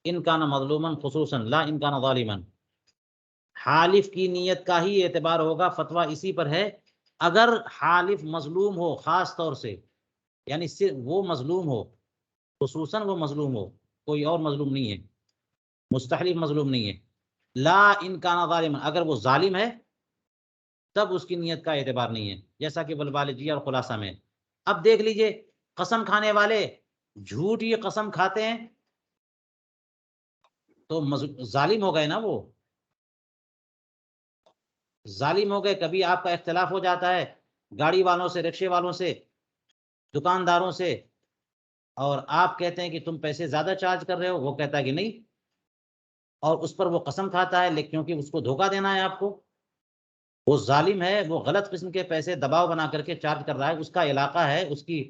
S1: ان کان مظلوما خصوصا لا ان کان ظالما، حالف کی نیت کا ہی اعتبار ہوگا. فتویٰ اسی پر ہے اگر حالف مظلوم ہو خاص طور سے، یعنی صرف وہ مظلوم ہو، خصوصاً وہ مظلوم ہو، کوئی اور مظلوم نہیں ہے. مستحلف مظلوم نہیں ہے. لا ان کان ظالما، اگر وہ ظالم ہے تب اس کی نیت کا اعتبار نہیں ہے، جیسا کہ والبالغیہ اور خلاصہ میں. اب دیکھ لیجئے قسم کھانے والے جھوٹ یہ قسم کھاتے ہیں تو ظالم ہو گئے نا، وہ ظالم ہو گئے. کبھی آپ کا اختلاف ہو جاتا ہے گاڑی والوں سے، رکشے والوں سے، دکانداروں سے، اور آپ کہتے ہیں کہ تم پیسے زیادہ چارج کر رہے ہو، وہ کہتا ہے کہ نہیں، اور اس پر وہ قسم کھاتا ہے، لیکن کیونکہ اس کو دھوکہ دینا ہے آپ کو، وہ ظالم ہے، وہ غلط قسم کے پیسے دباؤ بنا کر کے چارج کر رہا ہے، اس کا علاقہ ہے، اس کی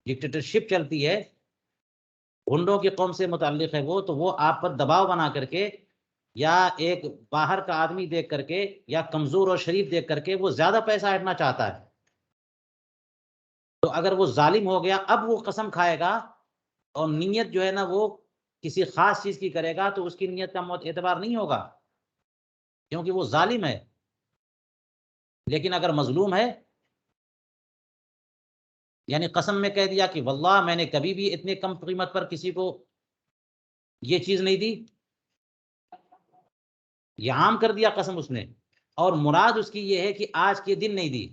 S1: ڈکٹیٹرشپ چلتی ہے، گنڈوں کی قوم سے متعلق ہے وہ، تو وہ آپ پر دباؤ بنا کر کے، یا ایک باہر کا آدمی دیکھ کر کے، یا کمزور اور شریف دیکھ کر کے وہ زیادہ پیسہ ہٹنا چاہتا ہے. تو اگر وہ ظالم ہو گیا، اب وہ قسم کھائے گا اور نیت جو ہے نا وہ کسی خاص چیز کی کرے گا، تو اس کی نیت کا اعتبار نہیں ہوگا کیونکہ وہ ظالم ہے. لیکن اگر مظلوم ہے، یعنی قسم میں کہہ دیا کہ واللہ میں نے کبھی بھی اتنے کم قیمت پر کسی کو یہ چیز نہیں دی، یہ عام کر دیا قسم اس نے، اور مراد اس کی یہ ہے کہ آج کے دن نہیں دی،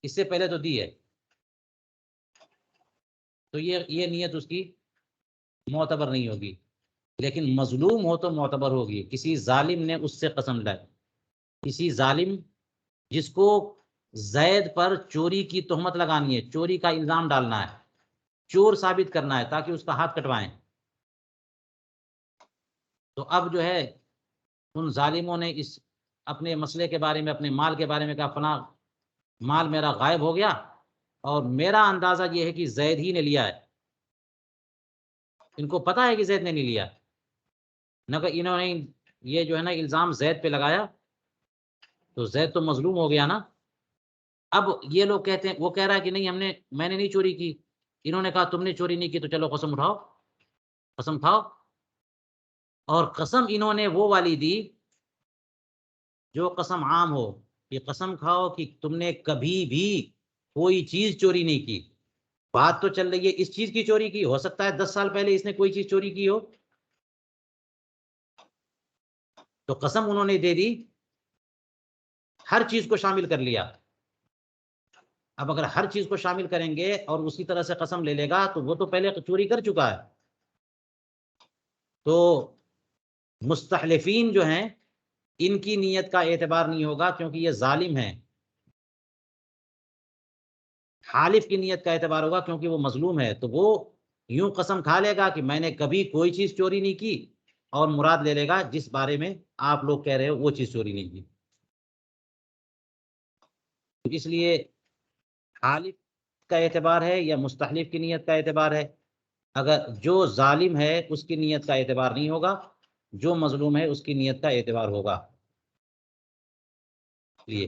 S1: اس سے پہلے تو دی ہے، تو یہ نیت اس کی معتبر نہیں ہوگی. لیکن مظلوم ہو تو معتبر ہوگی. کسی ظالم نے اس سے قسم لائی، کسی ظالم جس کو زید پر چوری کی تہمت لگانی ہے، چوری کا الزام ڈالنا ہے، چور ثابت کرنا ہے تاکہ اس کا ہاتھ کٹوائیں، تو اب جو ہے ان ظالموں نے اس اپنے مسئلے کے بارے میں، اپنے مال کے بارے میں کہا فلاں مال میرا غائب ہو گیا، اور میرا اندازہ یہ ہے کہ زید ہی نے لیا ہے. ان کو پتا ہے کہ زید نے نہیں لیا، نہ کہ انہوں نے یہ جو ہے نا الزام زید پہ لگایا، تو زید تو مظلوم ہو گیا نا. اب یہ لوگ کہتے ہیں، وہ کہہ رہا ہے کہ نہیں میں نے نہیں چوری کی، انہوں نے کہا تم نے چوری نہیں کی، تو چلو قسم اٹھاؤ، قسم کھاؤ. اور قسم انہوں نے وہ والی دی جو قسم عام ہو، کہ قسم کھاؤ کہ تم نے کبھی بھی کوئی چیز چوری نہیں کی. بات تو چل رہی ہے اس چیز کی چوری کی، ہو سکتا ہے 10 سال پہلے اس نے کوئی چیز چوری کی ہو، تو قسم انہوں نے دے دی، ہر چیز کو شامل کر لیا. اب اگر ہر چیز کو شامل کریں گے اور اسی طرح سے قسم لے لے گا، تو وہ تو پہلے چوری کر چکا ہے. تو مستحلفین جو ہیں ان کی نیت کا اعتبار نہیں ہوگا کیونکہ یہ ظالم ہیں. حالف کی نیت کا اعتبار ہوگا کیونکہ وہ مظلوم ہے، تو وہ یوں قسم کھا لے گا کہ میں نے کبھی کوئی چیز چوری نہیں کی، اور مراد لے لے گا جس بارے میں آپ لوگ کہہ رہے ہو وہ چیز چوری نہیں کی. اس لیے حالف کا اعتبار ہے یا مستحلف کی نیت کا اعتبار ہے. اگر جو ظالم ہے اس کی نیت کا اعتبار نہیں ہوگا، جو مظلوم ہے اس کی نیت کا اعتبار ہوگا. یہ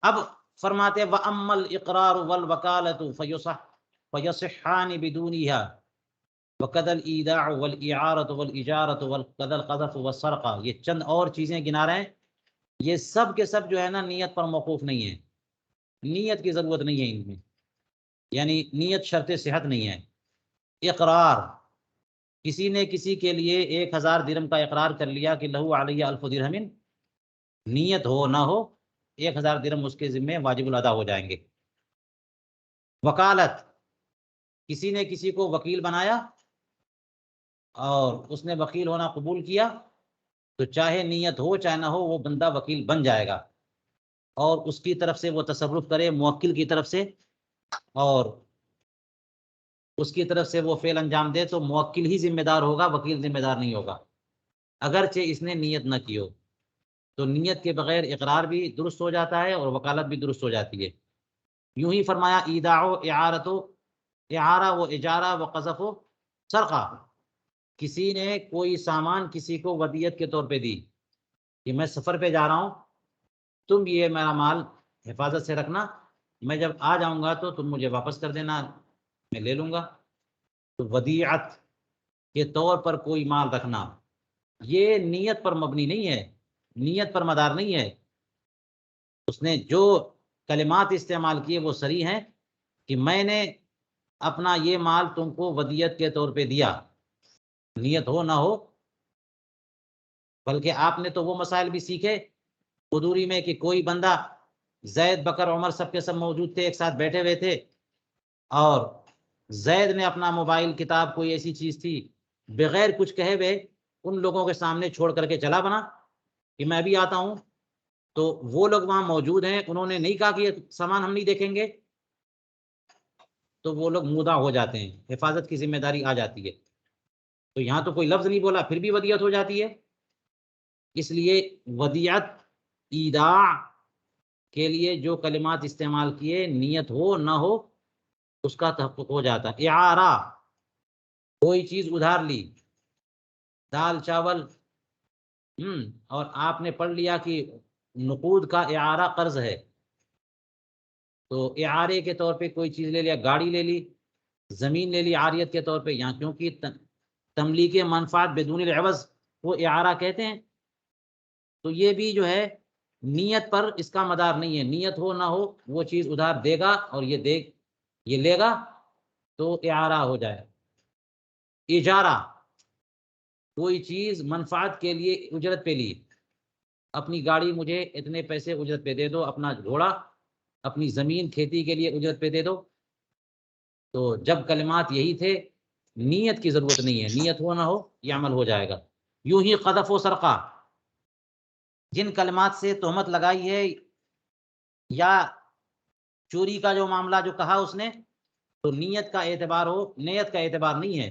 S1: اب فرماتے وَأَمَّا الْإِقْرَارُ وَالْوَكَالَةُ فَيَصِحَّانِ بِدُونِهَا وَكَذَا الْإِيدَاعُ وَالْإِعَارَةُ وَالْإِجَارَةُ وَكَذَا الْقَذْفُ وَالسَّرْقَةُ. یہ چند اور چیزیں گنا رہے ہیں، یہ سب کے سب جو ہے نا نیت پر موقوف نہیں ہے، نیت کی ضرورت نہیں ہے ان میں، یعنی نیت شرط صحت نہیں ہے. اقرار، کسی نے کسی کے لیے 1000 درہم کا اقرار کر لیا کہ لہو علیہ 1000 درہم، نیت ہو نہ ہو 1000 درہم اس کے ذمے واجب الادا ہو جائیں گے. وکالت، کسی نے کسی کو وکیل بنایا اور اس نے وکیل ہونا قبول کیا، تو چاہے نیت ہو چاہے نہ ہو وہ بندہ وکیل بن جائے گا، اور اس کی طرف سے وہ تصرف کرے موکل کی طرف سے، اور اس کی طرف سے وہ فعل انجام دے، تو موکل ہی ذمہ دار ہوگا، وکیل ذمہ دار نہیں ہوگا، اگرچہ اس نے نیت نہ کی ہو. تو نیت کے بغیر اقرار بھی درست ہو جاتا ہے اور وکالت بھی درست ہو جاتی ہے. یوں ہی فرمایا ایداع و اعارت، اعارہ و اجارہ و قذف و سرقہ، کسی نے کوئی سامان کسی کو ودیعت کے طور پہ دی کہ میں سفر پہ جا رہا ہوں، تم یہ میرا مال حفاظت سے رکھنا، میں جب آ جاؤں گا تو تم مجھے واپس کر دینا، میں لے لوں گا. تو ودیعت کے طور پر کوئی مال رکھنا یہ نیت پر مبنی نہیں ہے، نیت پر مدار نہیں ہے، اس نے جو کلمات استعمال کیے وہ صریح ہیں کہ میں نے اپنا یہ مال تم کو ودیت کے طور پہ دیا، نیت ہو نہ ہو، بلکہ آپ نے تو وہ مسائل بھی سیکھے قدوری میں کہ کوئی بندہ، زید بکر عمر سب کے سب موجود تھے، ایک ساتھ بیٹھے ہوئے تھے، اور زید نے اپنا موبائل کتاب کوئی ایسی چیز تھی بغیر کچھ کہے ہوئے ان لوگوں کے سامنے چھوڑ کر کے چلا بنا کہ میں بھی آتا ہوں، تو وہ لوگ وہاں موجود ہیں، انہوں نے نہیں کہا کہ یہ سامان ہم نہیں دیکھیں گے، تو وہ لوگ مودع ہو جاتے ہیں، حفاظت کی ذمہ داری آ جاتی ہے۔ تو یہاں تو کوئی لفظ نہیں بولا پھر بھی ودیعت ہو جاتی ہے، اس لیے ودیعت ایداع کے لیے جو کلمات استعمال کیے، نیت ہو نہ ہو اس کا تحقق ہو جاتا۔ اعارہ، کوئی چیز ادھار لی، دال چاول، اور آپ نے پڑھ لیا کہ نقود کا اعارہ قرض ہے، تو اعارے کے طور پہ کوئی چیز لے لیا، گاڑی لے لی، زمین لے لی عاریت کے طور پہ، یہاں کیونکہ تملیک منفعت بدون العوض وہ اعارہ کہتے ہیں، تو یہ بھی جو ہے نیت پر اس کا مدار نہیں ہے، نیت ہو نہ ہو وہ چیز ادھار دے گا اور یہ لے گا تو اعارہ ہو جائے۔ اجارہ، کوئی چیز منفعت کے لیے اجرت پہ لی، اپنی گاڑی مجھے اتنے پیسے اجرت پہ دے دو، اپنا گھوڑا، اپنی زمین کھیتی کے لیے اجرت پہ دے دو، تو جب کلمات یہی تھے نیت کی ضرورت نہیں ہے، نیت ہو نہ ہو یہ عمل ہو جائے گا۔ یوں ہی قذف و سرقہ، جن کلمات سے تہمت لگائی ہے یا چوری کا جو معاملہ جو کہا اس نے، تو نیت کا اعتبار ہو، نیت کا اعتبار نہیں ہے،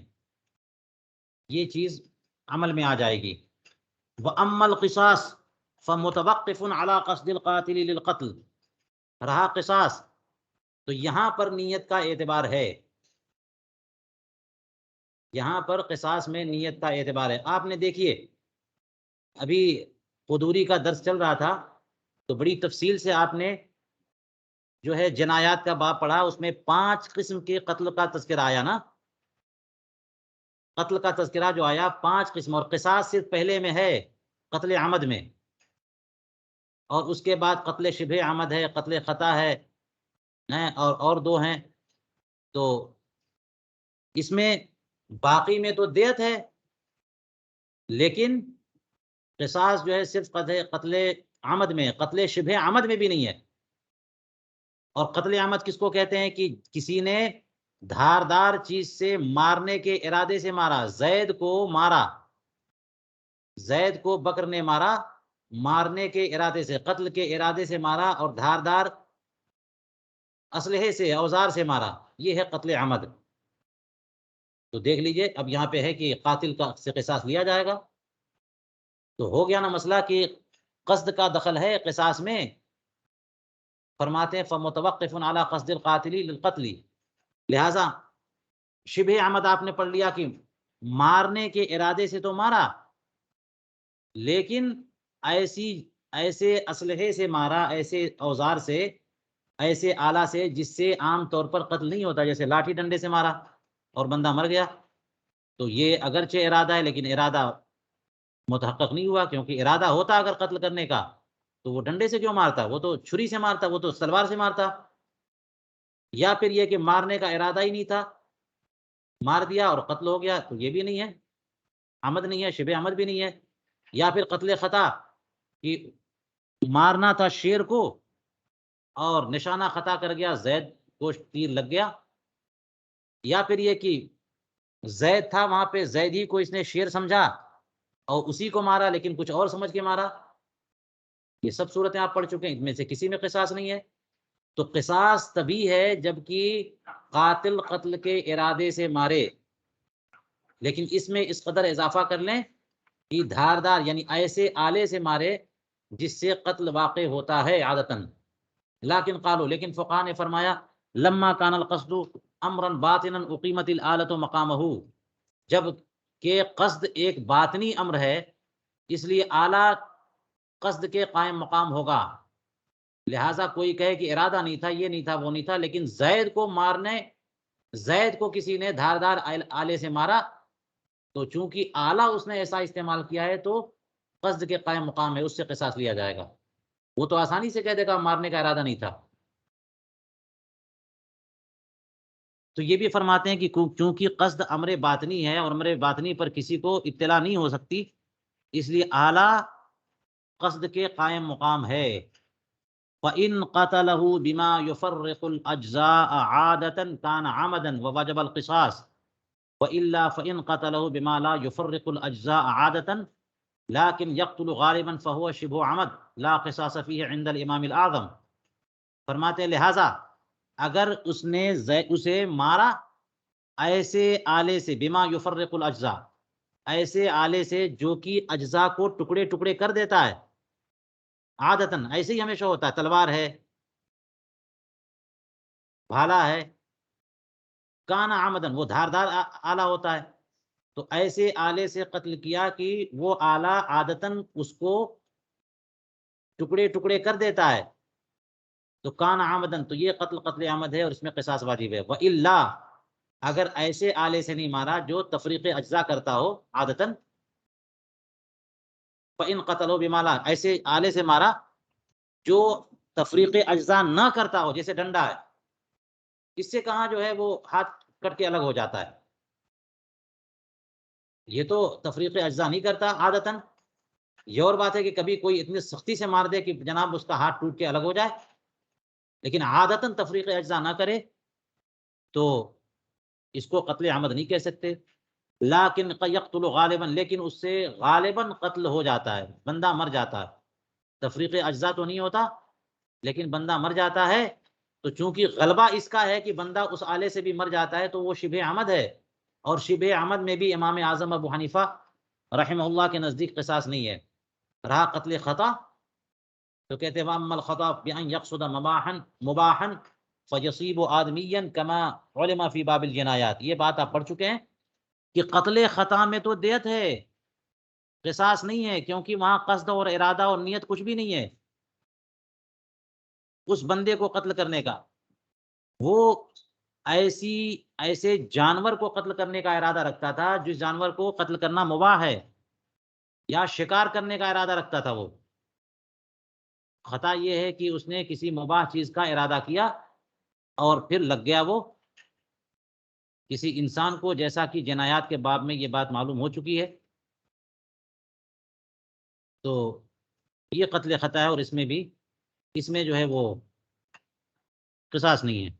S1: یہ چیز عمل میں آ جائے گی۔ وَأَمَّا الْقِصَاصُ فَمُتَوَقِّفٌ عَلَى قَصْدِ الْقَاتِلِ لِلْقَتْلِ، رہا قصاص تو یہاں پر نیت کا اعتبار ہے، یہاں پر قصاص میں نیت کا اعتبار ہے۔ آپ نے دیکھیے ابھی قدوری کا درس چل رہا تھا تو بڑی تفصیل سے آپ نے جو ہے جنایات کا باب پڑھا، اس میں 5 قسم کے قتل کا تذکرہ آیا نا، قتل کا تذکرہ جو آیا 5 قسم، اور قصاص صرف پہلے میں ہے قتل عمد میں، اور اس کے بعد قتل شبہ عمد ہے، قتل خطا ہے، اور 2 ہیں، تو اس میں باقی میں تو دیت ہے، لیکن قصاص جو ہے صرف قتل عمد میں، قتل شبہ عمد میں بھی نہیں ہے۔ اور قتل عمد کس کو کہتے ہیں کہ کسی نے دھاردار چیز سے مارنے کے ارادے سے مارا، زید کو مارا، زید کو بکر نے مارا مارنے کے ارادے سے، قتل کے ارادے سے مارا اور دھاردار اسلحے سے، اوزار سے مارا، یہ ہے قتل عمد۔ تو دیکھ لیجئے اب یہاں پہ ہے کہ قاتل کا سے قصاص لیا جائے گا، تو ہو گیا نا مسئلہ کہ قصد کا دخل ہے قصاص میں۔ فرماتے ہیں فَمُتَوَقِّفٌ عَلَى قَصْدِ الْقَاتِلِ لِلْقَتْلِ، لہٰذا شبہ عمد آپ نے پڑھ لیا کہ مارنے کے ارادے سے تو مارا، لیکن ایسے اسلحے سے مارا، ایسے اوزار سے، ایسے آلہ سے جس سے عام طور پر قتل نہیں ہوتا، جیسے لاٹھی ڈنڈے سے مارا اور بندہ مر گیا، تو یہ اگرچہ ارادہ ہے لیکن ارادہ متحقق نہیں ہوا، کیونکہ ارادہ ہوتا اگر قتل کرنے کا تو وہ ڈنڈے سے کیوں مارتا، وہ تو چھری سے مارتا، وہ تو تلوار سے مارتا، یا پھر یہ کہ مارنے کا ارادہ ہی نہیں تھا، مار دیا اور قتل ہو گیا، تو یہ بھی نہیں ہے، عمد نہیں ہے، شبہ عمد بھی نہیں ہے۔ یا پھر قتل خطا، کہ مارنا تھا شیر کو اور نشانہ خطا کر گیا، زید کو تیر لگ گیا، یا پھر یہ کہ زید تھا وہاں پہ، زید ہی کو اس نے شیر سمجھا اور اسی کو مارا، لیکن کچھ اور سمجھ کے مارا، یہ سب صورتیں آپ پڑھ چکے ہیں، ان میں سے کسی میں قصاص نہیں ہے۔ تو قصاص تبھی ہے جبکہ قاتل قتل کے ارادے سے مارے، لیکن اس میں اس قدر اضافہ کر لیں کہ دھاردار یعنی ایسے آلے سے مارے جس سے قتل واقع ہوتا ہے عادتاً۔ لیکن قالو، لیکن فقہاء نے فرمایا لما کان القصد امرا باطنا اقیمت الآلۃ مقامہ، جب کہ قصد ایک باطنی امر ہے اس لیے آلہ قصد کے قائم مقام ہوگا، لہٰذا کوئی کہے کہ ارادہ نہیں تھا، یہ نہیں تھا، وہ نہیں تھا، لیکن زید کو مارنے، زید کو کسی نے دھاردار آلے سے مارا، تو چونکہ آلہ اس نے ایسا استعمال کیا ہے تو قصد کے قائم مقام ہے اس سے قصاص لیا جائے گا. وہ تو آسانی سے کہہ دے گا مارنے کا ارادہ نہیں تھا. تو یہ بھی فرماتے ہیں کہ چونکہ قصد امر باطنی ہے اور امر باطنی پر کسی کو اطلاع نہیں ہو سکتی، اس لیے اعلیٰ قصد کے قائم مقام ہے. فَإِن قَتَلَهُ بِمَا يُفَرِّقُ الْأَجْزَاءَ عَادَةً كَانَ عَمَدًا وَوَجَبَ الْقِصَاص وَإِلَّا فَإِن قَتَلَهُ بِمَا لَا يُفَرِّقُ الْأَجْزَاءَ عَادَةً لَكِنْ يَقْتُلُ غَالِبًا فَهُوَ شِبْهُ عَمَد لَا قِصَاصَ فِيهِ عِنْدَ الْإِمَامِ الْأَعْظَمِ. فرماتے ہیں لہٰذا اگر اس نے اسے مارا ایسے آلے سے، بما یفرق الاجزاء، ایسے آلے سے جو کہ اجزاء کو ٹکڑے ٹکڑے کر دیتا ہے، عادتاً ایسے ہی ہمیشہ ہوتا ہے، تلوار ہے، بھالا ہے، کانا عمدن وہ دھاردار آلہ ہوتا ہے، تو ایسے آلے سے قتل کیا کہ وہ آلہ عادتاً اس کو ٹکڑے ٹکڑے کر دیتا ہے، تو کانا عمدن تو یہ قتل عمد ہے اور اس میں قصاص واجب ہے. وَإِلَّا اگر ایسے آلے سے نہیں مارا جو تفریق اجزاء کرتا ہو عادتاً، فَإِن قَتَلُوا بِمَا لَا، ایسے آلے سے مارا جو تفریق اجزاء نہ کرتا ہو، جیسے ڈنڈا ہے، اس سے کہاں جو ہے وہ ہاتھ کٹ کے الگ ہو جاتا ہے، یہ تو تفریق اجزاء نہیں کرتا عادتاً. یہ اور بات ہے کہ کبھی کوئی اتنی سختی سے مار دے کہ جناب اس کا ہاتھ ٹوٹ کے الگ ہو جائے، لیکن عادتاً تفریق اجزاء نہ کرے تو اس کو قتل عمد نہیں کہہ سکتے. لیکن یقتل غالباً، لیکن اس سے غالباً قتل ہو جاتا ہے، بندہ مر جاتا ہے. تفریق اجزاء تو نہیں ہوتا لیکن بندہ مر جاتا ہے، تو چونکہ غلبہ اس کا ہے کہ بندہ اس آلے سے بھی مر جاتا ہے تو وہ شبہ عمد ہے. اور شبہ عمد میں بھی امام اعظم ابو حنیفہ رحمہ اللہ کے نزدیک قصاص نہیں ہے. رہا قتل خطا تو کہتے ہیں وَأَمَّا الْخَطَأُ بِأَنْ يَقْصُدَ مُبَاحًا فَيَصِيبُ آدْمِيًّا كَمَا عُلِمَ فِي بَابِ الْجِنَایَات. یہ بات آپ پڑھ چکے ہیں کہ قتل خطا میں تو دیت ہے، قصاص نہیں ہے، کیونکہ وہاں قصد اور ارادہ اور نیت کچھ بھی نہیں ہے اس بندے کو قتل کرنے کا. وہ ایسے جانور کو قتل کرنے کا ارادہ رکھتا تھا جس جانور کو قتل کرنا مباح ہے، یا شکار کرنے کا ارادہ رکھتا تھا. وہ خطا یہ ہے کہ اس نے کسی مباح چیز کا ارادہ کیا اور پھر لگ گیا وہ کسی انسان کو، جیسا کہ جنایات کے باب میں یہ بات معلوم ہو چکی ہے. تو یہ قتل خطا ہے اور اس میں جو ہے وہ قصاص نہیں ہے.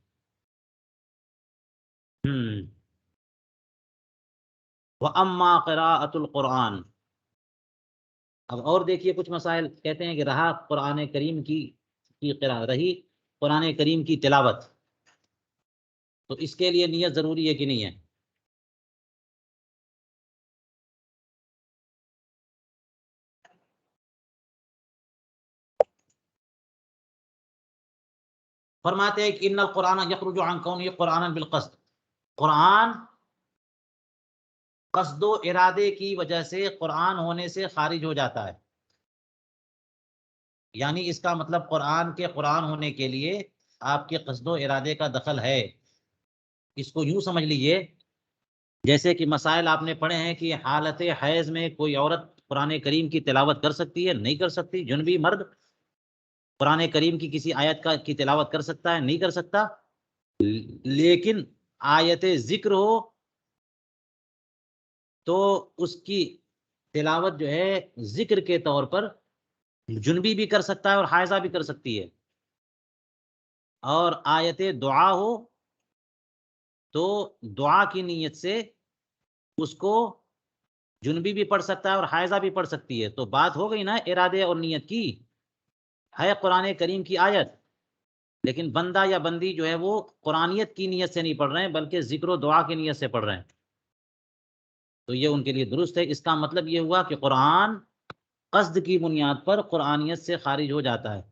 S1: وَأَمَّا قِرَاءَةُ الْقُرْآنِ. اب اور دیکھیے کچھ مسائل. کہتے ہیں کہ رہی قرآن کریم کی تلاوت، تو اس کے لیے نیت ضروری ہے کہ نہیں ہے؟ فرماتے ہیں کہ ان القرآن یخرج عن کونہ قرآنا بالقصد، قرآن قصد و ارادے کی وجہ سے قرآن ہونے سے خارج ہو جاتا ہے. یعنی اس کا مطلب قرآن کے قرآن ہونے کے لیے آپ کے قصد و ارادے کا دخل ہے. اس کو یوں سمجھ لیجئے جیسے کہ مسائل آپ نے پڑھے ہیں کہ حالت حیض میں کوئی عورت قرآن کریم کی تلاوت کر سکتی ہے، نہیں کر سکتی. جنبی مرد قرآن کریم کی کسی آیت کی تلاوت کر سکتا ہے، نہیں کر سکتا. لیکن آیت ذکر ہو تو اس کی تلاوت جو ہے ذکر کے طور پر جنبی بھی کر سکتا ہے اور حائضہ بھی کر سکتی ہے. اور آیت دعا ہو تو دعا کی نیت سے اس کو جنبی بھی پڑھ سکتا ہے اور حائضہ بھی پڑھ سکتی ہے. تو بات ہو گئی نا ارادے اور نیت کی. ہے قرآن کریم کی آیت لیکن بندہ یا بندی جو ہے وہ قرآنیت کی نیت سے نہیں پڑھ رہے ہیں بلکہ ذکر و دعا کی نیت سے پڑھ رہے ہیں، تو یہ ان کے لیے درست ہے. اس کا مطلب یہ ہوا کہ قرآن قصد کی بنیاد پر قرآنیت سے خارج ہو جاتا ہے.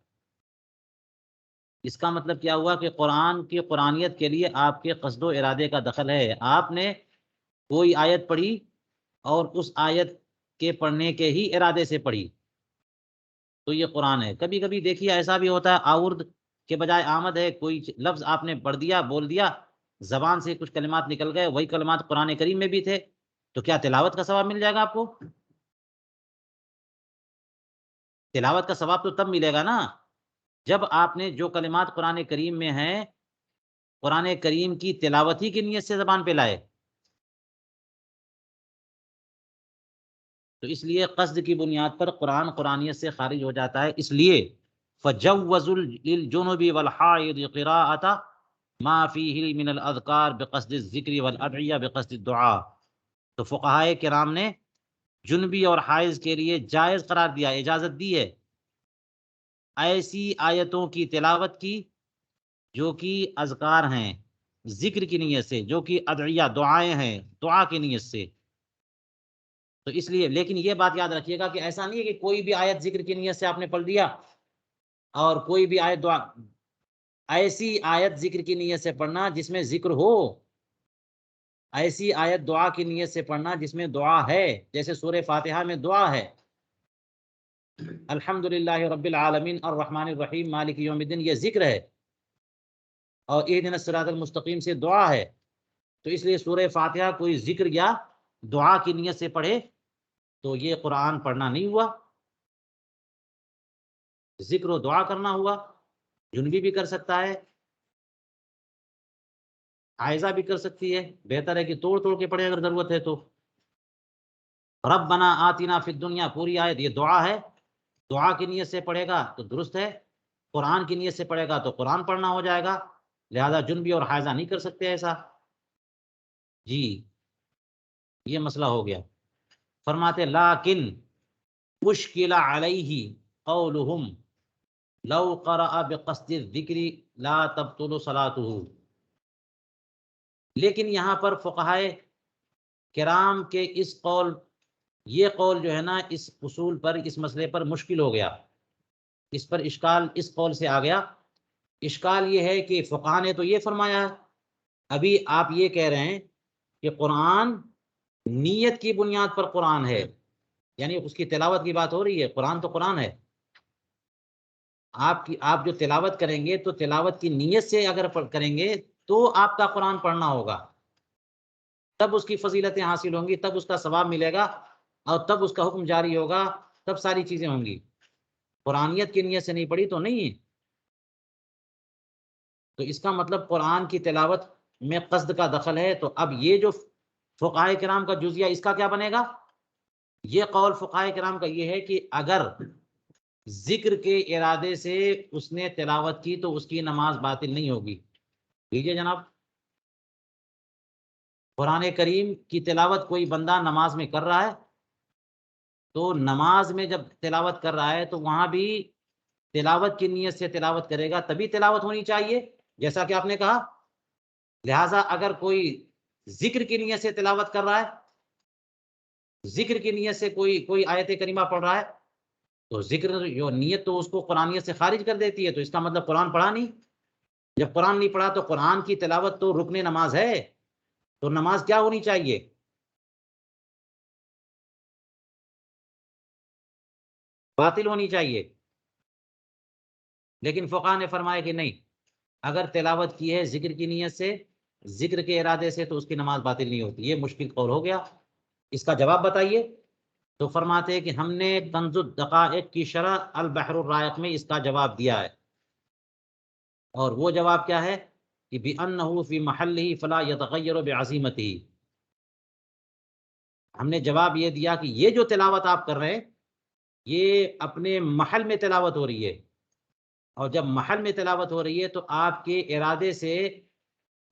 S1: اس کا مطلب کیا ہوا کہ قرآن کی قرآنیت کے لیے آپ کے قصد و ارادے کا دخل ہے. آپ نے کوئی آیت پڑھی اور اس آیت کے پڑھنے کے ہی ارادے سے پڑھی تو یہ قرآن ہے. کبھی کبھی دیکھیے ایسا بھی ہوتا ہے آورد کے بجائے آمد ہے، کوئی لفظ آپ نے پڑھ دیا، بول دیا، زبان سے کچھ کلمات نکل گئے، وہی کلمات قرآن کریم میں بھی تھے، تو کیا تلاوت کا ثواب مل جائے گا آپ کو؟ تلاوت کا ثواب تو تب ملے گا نا جب آپ نے جو کلمات قرآن کریم میں ہیں قرآن کریم کی تلاوت ہی کی نیت سے زبان پہ لائے. تو اس لیے قصد کی بنیاد پر قرآن قرآنیت سے خارج ہو جاتا ہے. اس لیے فَجَوَّزُوا لِلْجُنُبِ وَالْحَائِضِ قِرَاءَةَ مَا فِيهِ مِنَ الْأَذْكَارِ بِقَصْدِ الذِّكْرِ وَالْأَدْعِيَّةِ بِقَصْدِ الدُّعَاءِ. تو فقہائے کرام نے جنبی اور حائض کے لیے جائز قرار دیا، اجازت دی ہے ایسی آیتوں کی تلاوت کی جو کہ اذکار ہیں ذکر کی نیت سے، جو کہ ادعیہ دعائیں ہیں دعا کی نیت سے. تو اس لیے لیکن یہ بات یاد رکھیے گا کہ ایسا نہیں ہے کہ کوئی بھی آیت ذکر کی نیت سے آپ نے پڑھ دیا اور کوئی بھی آیت دعا. ایسی آیت ذکر کی نیت سے پڑھنا جس میں ذکر ہو، ایسی آیت دعا کی نیت سے پڑھنا جس میں دعا ہے، جیسے سورہ فاتحہ میں دعا ہے الحمدللہ رب العالمین الرحمن الرحیم مالک یوم الدین، یہ ذکر ہے، اور اہدنا الصراط المستقیم سے دعا ہے. تو اس لیے سورہ فاتحہ کوئی ذکر یا دعا کی نیت سے پڑھے تو یہ قرآن پڑھنا نہیں ہوا، ذکر و دعا کرنا ہوا. جنبی بھی کر سکتا ہے، حائضہ بھی کر سکتی ہے، بہتر ہے کہ توڑ توڑ کے پڑھے اگر ضرورت ہے تو. ربنا آتنا فی الدنیا پوری آیت یہ دعا ہے، دعا کی نیت سے پڑھے گا تو درست ہے، قرآن کی نیت سے پڑھے گا تو قرآن پڑھنا ہو جائے گا. لہذا جنبی اور حائضہ نہیں کر سکتے ایسا. جی یہ مسئلہ ہو گیا. فرماتے لیکن مشکل علیہ قولہم لو قرأ بقصد الذکر لا تبطل صلاتہ. لیکن یہاں پر فقہائے کرام کے اس قول، یہ قول جو ہے نا اس اصول پر، اس مسئلے پر مشکل ہو گیا، اس پر اشکال اس قول سے آ گیا. اشکال یہ ہے کہ فقہاء نے تو یہ فرمایا ہے، ابھی آپ یہ کہہ رہے ہیں کہ قرآن نیت کی بنیاد پر قرآن ہے، یعنی اس کی تلاوت کی بات ہو رہی ہے، قرآن تو قرآن ہے. آپ جو تلاوت کریں گے تو تلاوت کی نیت سے اگر کریں گے تو آپ کا قرآن پڑھنا ہوگا، تب اس کی فضیلتیں حاصل ہوں گی، تب اس کا ثواب ملے گا، اور تب اس کا حکم جاری ہوگا، تب ساری چیزیں ہوں گی. قرآنیت کی نیت سے نہیں پڑھی تو نہیں. تو اس کا مطلب قرآن کی تلاوت میں قصد کا دخل ہے. تو اب یہ جو فقہائے کرام کا جزیہ اس کا کیا بنے گا؟ یہ قول فقہائے کرام کا یہ ہے کہ اگر ذکر کے ارادے سے اس نے تلاوت کی تو اس کی نماز باطل نہیں ہوگی. لیجیے جناب، قرآن کریم کی تلاوت کوئی بندہ نماز میں کر رہا ہے تو نماز میں جب تلاوت کر رہا ہے تو وہاں بھی تلاوت کی نیت سے تلاوت کرے گا، تبھی تلاوت ہونی چاہیے جیسا کہ آپ نے کہا. لہٰذا اگر کوئی ذکر کی نیت سے تلاوت کر رہا ہے، ذکر کی نیت سے کوئی آیت کریمہ پڑھ رہا ہے تو ذکر جو نیت تو اس کو قرآنیت سے خارج کر دیتی ہے. تو اس کا مطلب قرآن پڑھا نہیں. جب قرآن نہیں پڑھا تو قرآن کی تلاوت تو رکن نماز ہے، تو نماز کیا ہونی چاہیے؟ باطل ہونی چاہیے. لیکن فقہاء نے فرمایا کہ نہیں، اگر تلاوت کی ہے ذکر کی نیت سے، ذکر کے ارادے سے، تو اس کی نماز باطل نہیں ہوتی. یہ مشکل قول ہو گیا. اس کا جواب بتائیے. تو فرماتے ہیں کہ ہم نے کنز الدقائق کی شرح البحر الرائق میں اس کا جواب دیا ہے، اور وہ جواب کیا ہے کہ بِأَنَّهُ فِي مَحَلِّهِ فَلَا يَتَغَيَّرُ بِعَزِيمَتِهِ. ہم نے جواب یہ دیا کہ یہ جو تلاوت آپ کر رہے ہیں یہ اپنے محل میں تلاوت ہو رہی ہے، اور جب محل میں تلاوت ہو رہی ہے تو آپ کے ارادے سے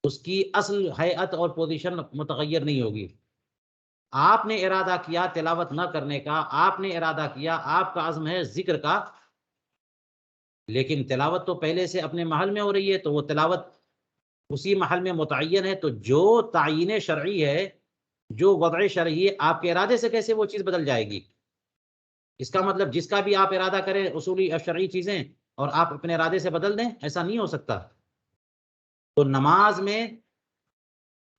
S1: اس کی اصل ہیئت اور پوزیشن متغیر نہیں ہوگی. آپ نے ارادہ کیا تلاوت نہ کرنے کا، آپ نے ارادہ کیا، آپ کا عزم ہے ذکر کا، لیکن تلاوت تو پہلے سے اپنے محل میں ہو رہی ہے، تو وہ تلاوت اسی محل میں متعین ہے. تو جو تعین شرعی ہے، جو وضع شرعی ہے، آپ کے ارادے سے کیسے وہ چیز بدل جائے گی؟ اس کا مطلب جس کا بھی آپ ارادہ کریں اصولی اور شرعی چیزیں اور آپ اپنے ارادے سے بدل دیں، ایسا نہیں ہو سکتا. تو نماز میں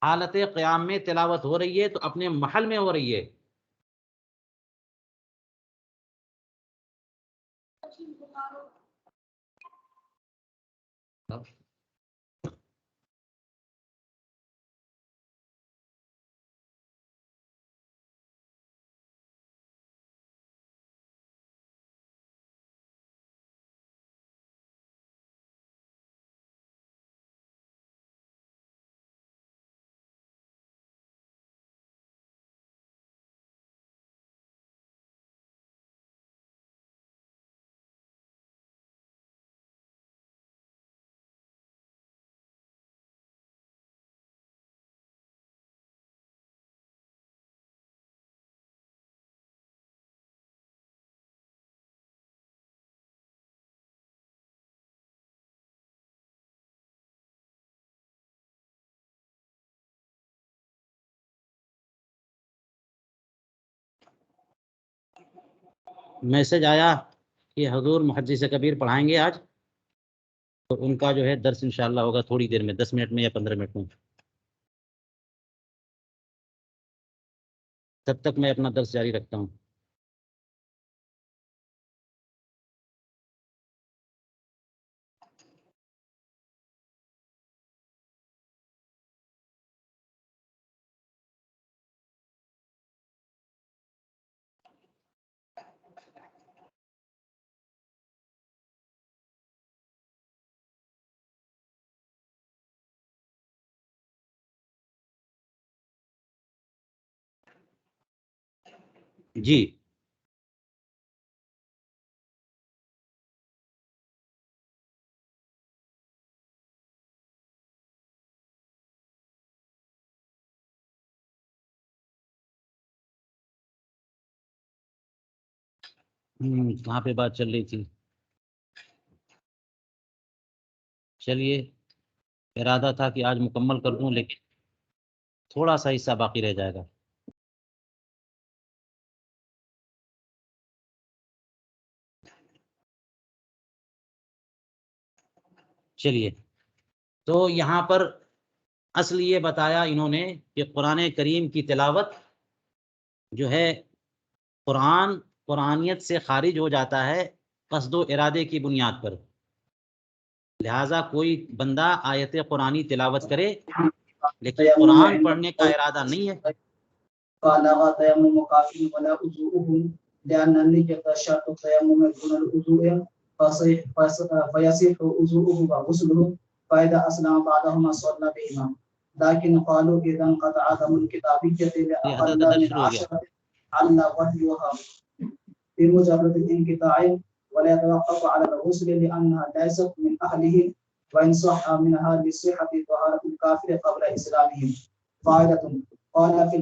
S1: حالت قیام میں تلاوت ہو رہی ہے تو اپنے محل میں ہو رہی ہے. میسج آیا کہ حضور محدث کبیر پڑھائیں گے آج، تو ان کا جو ہے درس انشاءاللہ ہوگا تھوڑی دیر میں، 10 منٹ میں یا 15 منٹ میں. تب تک میں اپنا درس جاری رکھتا ہوں. جی کہاں پہ بات چل رہی تھی؟ چلیے، ارادہ تھا کہ آج مکمل کر دوں، لیکن تھوڑا سا حصہ باقی رہ جائے گا. چلیے، تو یہاں پر اصل یہ بتایا انہوں نے کہ قرآن کریم کی تلاوت جو ہے، قرآنیت سے خارج ہو جاتا ہے قصد و ارادے کی بنیاد پر. لہٰذا کوئی بندہ آیت قرآنی تلاوت کرے لیکن قرآن پڑھنے کا ارادہ نہیں ہے،
S2: لكن قالوا إذا انقطع عدم الكتابية لأقل من 10 على وحيها بمجرد الانقطاع ولا يتوقف على الغسل لأنها ليست من أهله وإن صح منها لصحة طهارة الكافر قبل إسلامهم. فائدة قال في